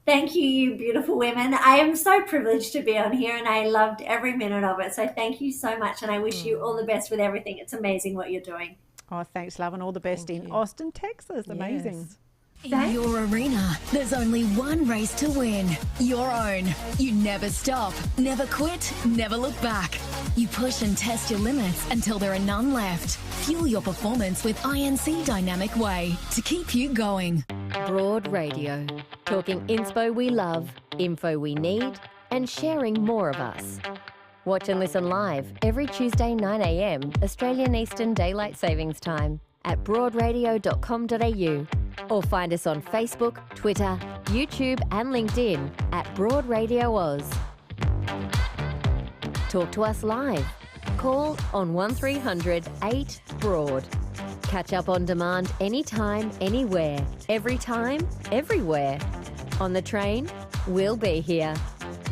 Thank you, you beautiful women. I am so privileged to be on here and I loved every minute of it. So thank you so much and I wish you all the best with everything. It's amazing what you're doing. Oh, thanks, love, and all the best in Austin, Texas. Amazing. Yes. In your arena, there's only one race to win. Your own. You never stop, never quit, never look back. You push and test your limits until there are none left. Fuel your performance with INC Dynamic Way to keep you going. Broad Radio. Talking inspo we love, info we need, and sharing more of us. Watch and listen live every Tuesday 9 a.m. Australian Eastern Daylight Savings Time at broadradio.com.au or find us on Facebook, Twitter, YouTube and LinkedIn at Broad Radio Oz. Talk to us live. Call on 1300 8 Broad. Catch up on demand anytime, anywhere, every time, everywhere. On the train, we'll be here.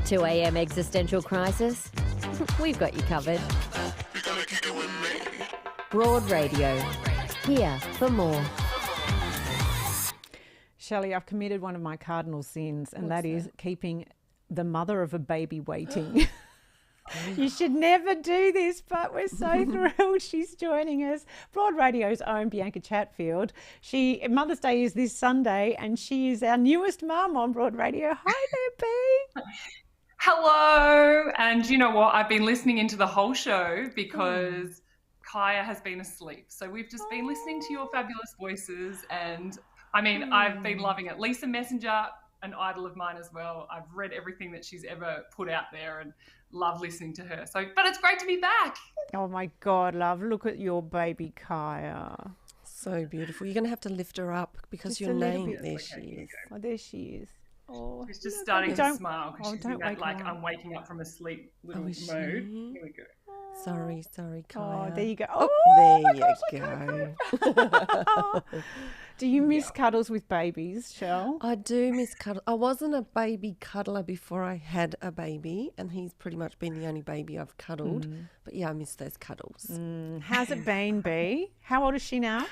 2 a.m. existential crisis, we've got you covered. Broad Radio. Here for more. Shelley, I've committed one of my cardinal sins, and that is keeping the mother of a baby waiting. You should never do this, but we're so thrilled she's joining us. Broad Radio's own Bianca Chatfield. Mother's Day is this Sunday, and she is our newest mum on Broad Radio. Hi there, B. Hello. And you know what? I've been listening into the whole show because Kyah has been asleep. So we've just been listening to your fabulous voices. And I mean, I've been loving it. Lisa Messenger, an idol of mine as well. I've read everything that she's ever put out there and love listening to her. So, but it's great to be back. Oh my God, love. Look at your baby Kyah. So beautiful. You're going to have to lift her up because Just your a little name, bit. there she is. Oh, there she is. Oh, She's just starting to smile because she's in don't that, wake like, her up. I'm waking up from a sleep little is she? mode. Here we go. Sorry, Kyah. Oh, there you go. Oh, there my you gosh, go. Do you miss cuddles with babies, Shell? I do miss cuddle. I wasn't a baby cuddler before I had a baby, and he's pretty much been the only baby I've cuddled. But yeah, I miss those cuddles. How's it been, Bea? How old is she now?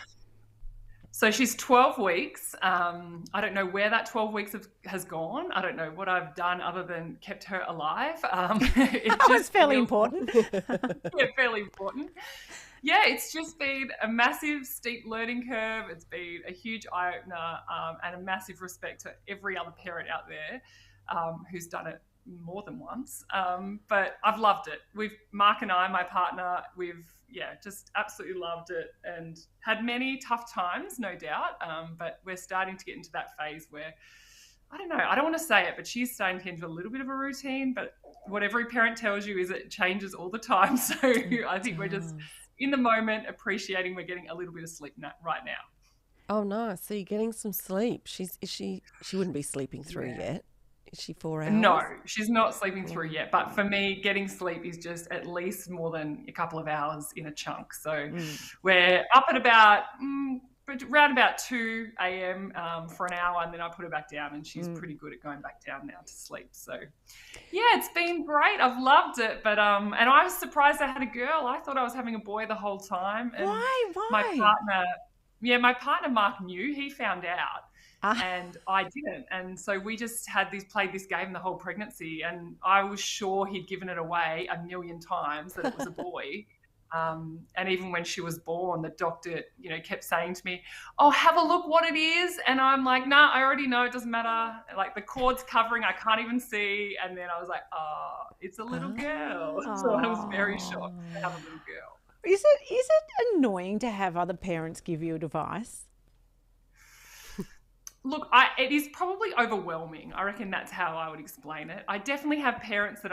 So she's 12 weeks. I don't know where that 12 weeks has gone. I don't know what I've done other than kept her alive. That was fairly important. Yeah, fairly important. Yeah, it's just been a massive, steep learning curve. It's been a huge eye-opener and a massive respect to every other parent out there who's done it more than once. But I've loved it. Mark and I, my partner, we've just absolutely loved it and had many tough times, no doubt. But we're starting to get into that phase where, I don't know, I don't want to say it, but she's starting to get into a little bit of a routine. But what every parent tells you is it changes all the time. So I think we're just in the moment appreciating we're getting a little bit of sleep right now. Oh, nice. So you're getting some sleep. She wouldn't be sleeping through yet. Is she 4 hours? No, she's not sleeping through yet. But for me, getting sleep is just at least more than a couple of hours in a chunk. So we're up at about around about 2 a.m. For an hour, and then I put her back down, and she's pretty good at going back down now to sleep. So yeah, it's been great. I've loved it. But and I was surprised I had a girl. I thought I was having a boy the whole time. And Why? my partner Mark knew. He found out. And I didn't. And so we just played this game the whole pregnancy, and I was sure he'd given it away a million times that it was a boy. And even when she was born, the doctor, kept saying to me, "Oh, have a look what it is." And I'm like, "Nah, I already know, it doesn't matter. Like the cord's covering, I can't even see." And then I was like, "Oh, it's a little girl." So I was very shocked to have a little girl. Is it annoying to have other parents give you advice? Look, it is probably overwhelming. I reckon that's how I would explain it. I definitely have parents that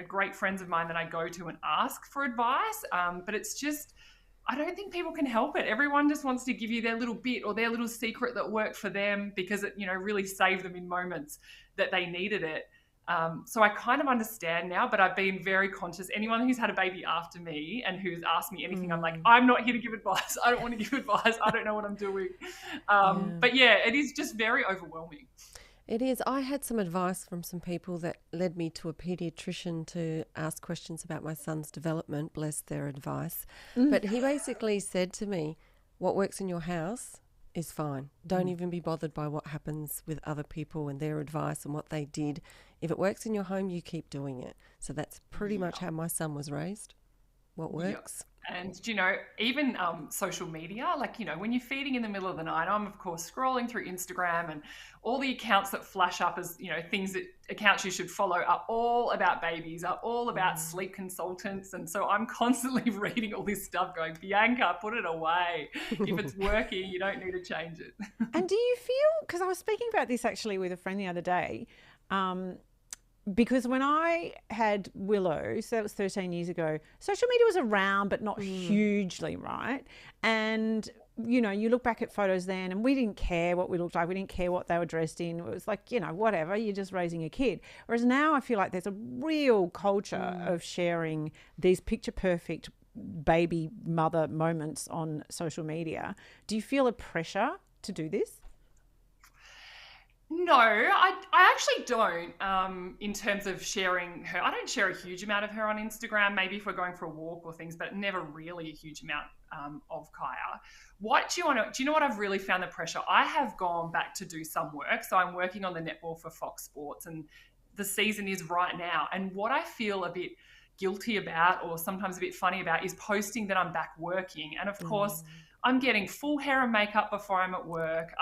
great friends of mine that I go to and ask for advice. But it's just, I don't think people can help it. Everyone just wants to give you their little bit or their little secret that worked for them because it, really saved them in moments that they needed it. So I kind of understand now, but I've been very conscious. Anyone who's had a baby after me and who's asked me anything, I'm like, I'm not here to give advice. I don't want to give advice. I don't know what I'm doing. But yeah, it is just very overwhelming. It is. I had some advice from some people that led me to a paediatrician to ask questions about my son's development, bless their advice. But he basically said to me, what works in your house is fine. Don't even be bothered by what happens with other people and their advice and what they did. If it works in your home, you keep doing it. So that's pretty much how my son was raised. What works. And, even social media, when you're feeding in the middle of the night, I'm, of course, scrolling through Instagram and all the accounts that flash up as, accounts you should follow are all about babies, are all about sleep consultants. And so I'm constantly reading all this stuff going, Bianca, put it away. If it's working, you don't need to change it. And do you feel, because I was speaking about this actually with a friend the other day, because when I had Willow, so that was 13 years ago, social media was around, but not hugely, right? And, you look back at photos then and we didn't care what we looked like. We didn't care what they were dressed in. It was like, whatever, you're just raising a kid. Whereas now I feel like there's a real culture of sharing these picture perfect baby mother moments on social media. Do you feel a pressure to do this? No, I actually don't. In terms of sharing her, I don't share a huge amount of her on Instagram. Maybe if we're going for a walk or things, but never really a huge amount of Kyah. Do you know what I've really found the pressure? I have gone back to do some work. So I'm working on the netball for Fox Sports, and the season is right now. And what I feel a bit guilty about, or sometimes a bit funny about, is posting that I'm back working. And of course, I'm getting full hair and makeup before I'm at work.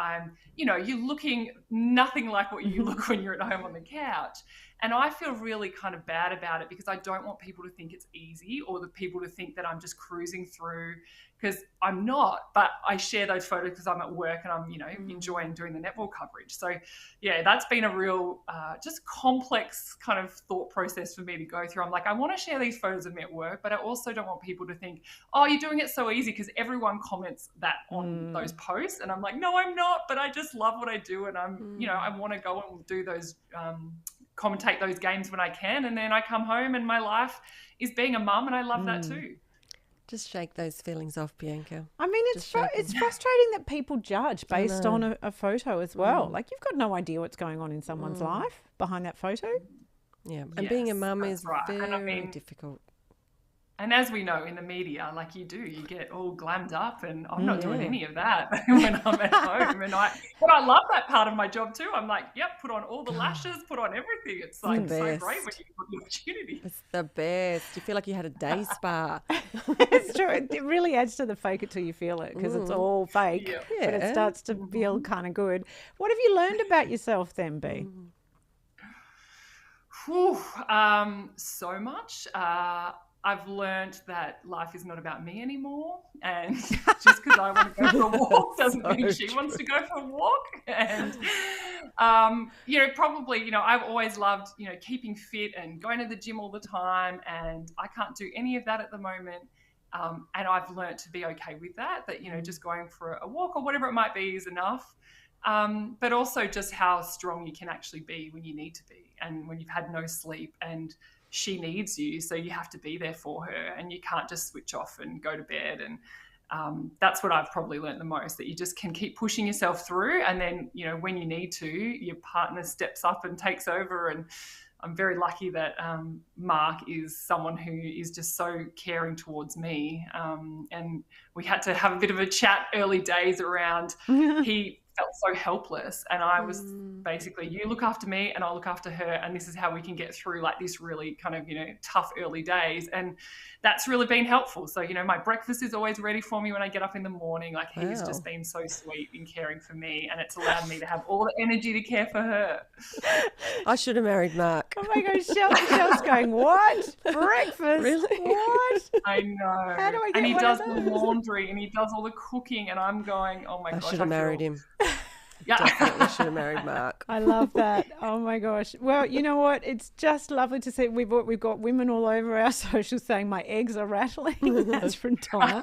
You're looking nothing like what you look when you're at home on the couch. And I feel really kind of bad about it because I don't want people to think it's easy or the people to think that I'm just cruising through, because I'm not. But I share those photos because I'm at work and I'm, enjoying doing the netball coverage. So, yeah, that's been a real just complex kind of thought process for me to go through. I'm like, I want to share these photos of me at work, but I also don't want people to think, oh, you're doing it so easy, because everyone comments that on those posts. And I'm like, no, I'm not, but I just love what I do. And I'm, I want to go and do those commentate those games when I can, and then I come home and my life is being a mum, and I love that too. Just shake those feelings off, Bianca. I mean, it's frustrating that people judge based on a photo as well. Like, you've got no idea what's going on in someone's life behind that photo. Yeah, and being a mum is very and difficult. And as we know in the media, like you get all glammed up, and I'm not doing any of that when I'm at home. But I love that part of my job too. I'm like, yep, put on all the lashes, put on everything. It's like so great when you get the opportunity. It's the best. You feel like you had a day spa. It's true. It really adds to the fake it till you feel it, because it's all fake, but it starts to feel kind of good. What have you learned about yourself then, B? So much. I've learned that life is not about me anymore, and just because I want to go for a walk doesn't mean she wants to go for a walk. And probably I've always loved keeping fit and going to the gym all the time, and I can't do any of that at the moment. And I've learned to be okay with that just going for a walk or whatever it might be is enough. But also just how strong you can actually be when you need to be, and when you've had no sleep and she needs you, so you have to be there for her, and you can't just switch off and go to bed. And that's what I've probably learned the most, that you just can keep pushing yourself through, and then when you need to, your partner steps up and takes over. And I'm very lucky that Mark is someone who is just so caring towards me, and we had to have a bit of a chat early days around he felt so helpless, and I was basically, you look after me and I'll look after her, and this is how we can get through like this really kind of tough early days. And that's really been helpful. So my breakfast is always ready for me when I get up in the morning. Like, he's just been so sweet in caring for me, and it's allowed me to have all the energy to care for her. I should have married Mark. Oh my gosh, Shell's going, what? Breakfast? Really? What? I know. How do I get And he one does of the those? laundry, and he does all the cooking, and I'm going, oh my gosh. I should have married him. Yeah. Definitely should have married Mark. I love that. Oh my gosh. Well, you know what? It's just lovely to see. We've got women all over our socials saying my eggs are rattling. That's from Donna.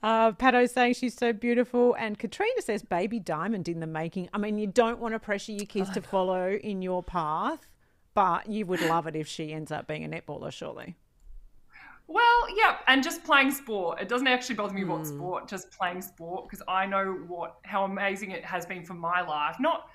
Pato's saying she's so beautiful, and Katrina says baby diamond in the making. I mean, you don't want to pressure your kids to follow in your path, but you would love it if she ends up being a netballer, surely. Well, yeah, and just playing sport. It doesn't actually bother me what sport, just playing sport, because I know how amazing it has been for my life. Not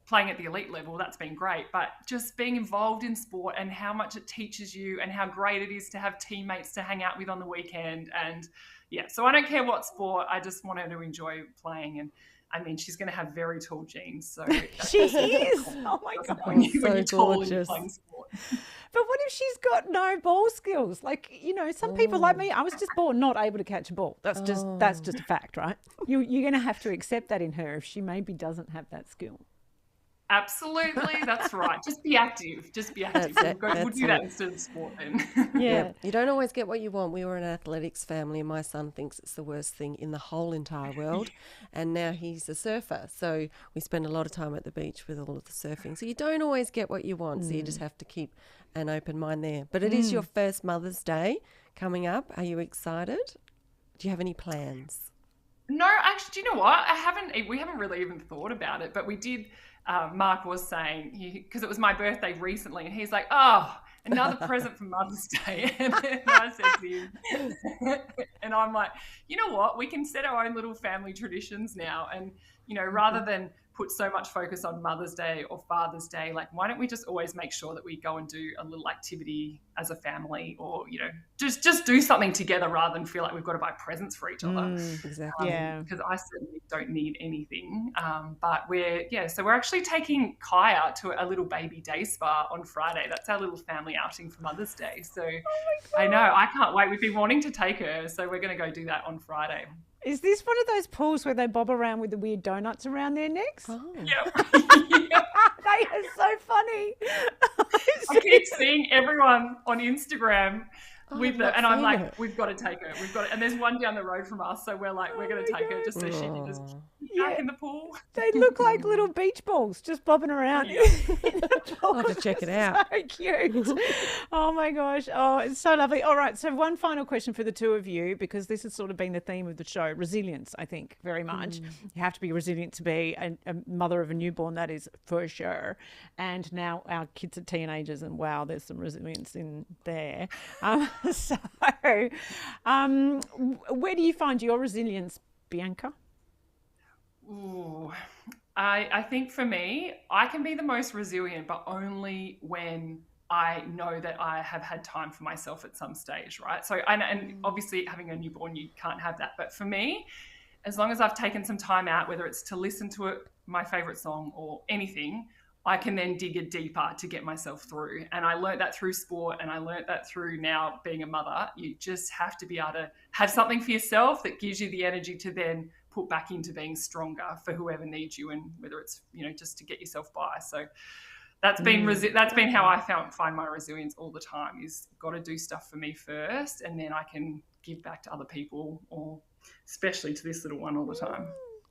playing at the elite level, that's been great, but just being involved in sport and how much it teaches you, and how great it is to have teammates to hang out with on the weekend. And yeah, so I don't care what sport, I just want her to enjoy playing. And I mean, she's going to have very tall genes. So she is. Oh my God. When you're So tall and gorgeous. you're playing sport. But what if she's got no ball skills? Like, some people like me, I was just born not able to catch a ball. That's just a fact, right? You're going to have to accept that in her if she maybe doesn't have that skill. Absolutely, that's right. Just be active. Just be active. We'll do that instead of sport then. Yeah. You don't always get what you want. We were an athletics family, and my son thinks it's the worst thing in the whole entire world. And now he's a surfer. So we spend a lot of time at the beach with all of the surfing. So you don't always get what you want. So you just have to keep an open mind there. But it is your first Mother's Day coming up. Are you excited? Do you have any plans? No, actually, do you know what? We haven't really even thought about it, but we did. Mark was saying, because it was my birthday recently, and he's like, oh, another present for Mother's Day. And I said to him, and I'm like, you know what? We can set our own little family traditions now. And, rather than put so much focus on Mother's Day or Father's Day, like, why don't we just always make sure that we go and do a little activity as a family, or, just do something together rather than feel like we've got to buy presents for each other. Exactly. Yeah. Because I certainly don't need anything. But so we're actually taking Kyah to a little baby day spa on Friday. That's our little family outing for Mother's Day. So I know, I can't wait. We've been wanting to take her, so we're going to go do that on Friday. Is this one of those pools where they bob around with the weird donuts around their necks? Oh. Yep. They are so funny. I keep seeing everyone on Instagram with them, and I'm like, it. we've got to take her. We've got to, and there's one down the road from us, so we're like, we're going to take her just so she can just back in the pool. They look like little beach balls just bobbing around. Yeah. In the pool. I'll have to check it out. So cute. Oh my gosh. Oh, it's so lovely. All right. So one final question for the two of you, because this has sort of been the theme of the show. Resilience, I think, very much. You have to be resilient to be a mother of a newborn, that is for sure. And now our kids are teenagers, and wow, there's some resilience in there. So where do you find your resilience, Bianca? Ooh, I think for me, I can be the most resilient, but only when I know that I have had time for myself at some stage, right? So, and obviously having a newborn, you can't have that. But for me, as long as I've taken some time out, whether it's to listen to my favorite song or anything, I can then dig it deeper to get myself through. And I learned that through sport, and I learned that through now being a mother. You just have to be able to have something for yourself that gives you the energy to then put back into being stronger for whoever needs you, and whether it's, just to get yourself by. So that's been that's been how I find my resilience all the time, is got to do stuff for me first, and then I can give back to other people, or especially to this little one all the time.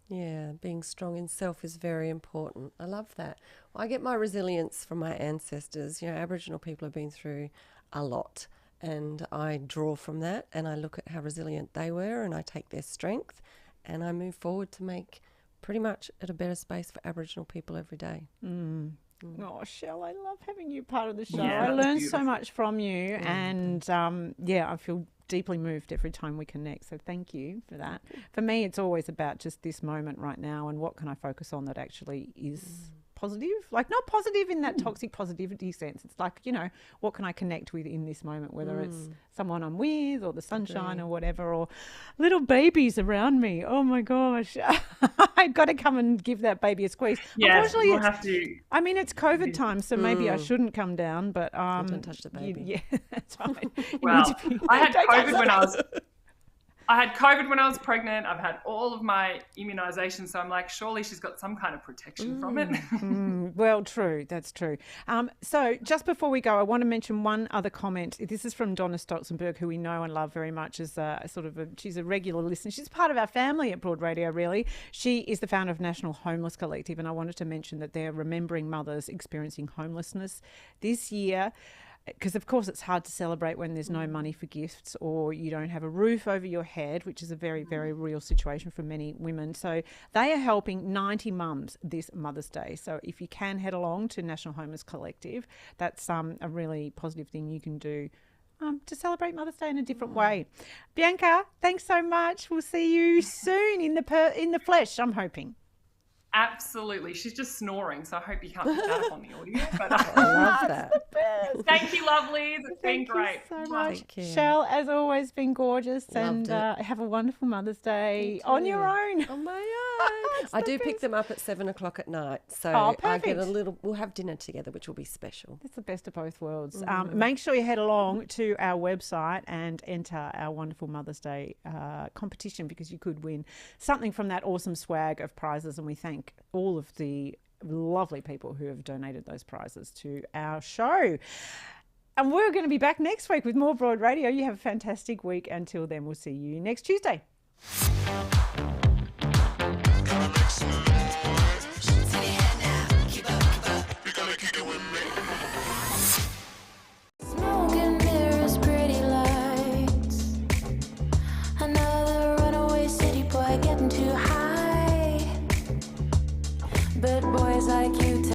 Yeah, being strong in self is very important. I love that. Well, I get my resilience from my ancestors. Aboriginal people have been through a lot, and I draw from that, and I look at how resilient they were, and I take their strength, and I move forward to make pretty much at a better space for Aboriginal people every day. Oh, Shell, I love having you part of the show. Yeah, I learned beautiful. so much from you, and I feel deeply moved every time we connect. So thank you for that. For me, it's always about just this moment right now, and what can I focus on that actually is positive, like not positive in that toxic positivity sense. It's like, what can I connect with in this moment, whether it's someone I'm with or the sunshine or whatever, or little babies around me. Oh my gosh. I've got to come and give that baby a squeeze. Yes, Unfortunately, we'll have to. I mean, it's COVID time, so maybe I shouldn't come down, but Don't touch the baby. yeah, that's right. You Well, need to be- I had Don't touch COVID the when I baby. was. I had COVID when I was pregnant. I've had all of my immunisations, so I'm like, surely she's got some kind of protection from it. Well, true. That's true. So just before we go, I want to mention one other comment. This is from Donna Stolzenberg, who we know and love very much as she's a regular listener. She's part of our family at Broad Radio, really. She is the founder of National Homeless Collective, and I wanted to mention that they're remembering mothers experiencing homelessness this year. Because, of course, it's hard to celebrate when there's no money for gifts, or you don't have a roof over your head, which is a very, very real situation for many women. So they are helping 90 mums this Mother's Day. So if you can head along to National Homeless Collective, that's a really positive thing you can do to celebrate Mother's Day in a different way. Bianca, thanks so much. We'll see you soon in the flesh, I'm hoping. Absolutely. She's just snoring, so I hope you can't pick that up on the audio. But I love that. thank you, lovelies. It's been Thank great. you so much. Take care. Shell, as always, been gorgeous. Loved And have a wonderful Mother's Day on your own. On my own. It's I the do pick best. them up at 7:00 at night. So Oh, I get perfect. we'll have dinner together, which will be special. It's the best of both worlds. Make sure you head along to our website and enter our wonderful Mother's Day competition, because you could win something from that awesome swag of prizes. And we thank all of the lovely people who have donated those prizes to our show. And we're going to be back next week with more Broad Radio. You have a fantastic week. Until then, we'll see you next Tuesday. Smoke and mirrors, pretty lights. Another runaway city boy getting too high. But boys like you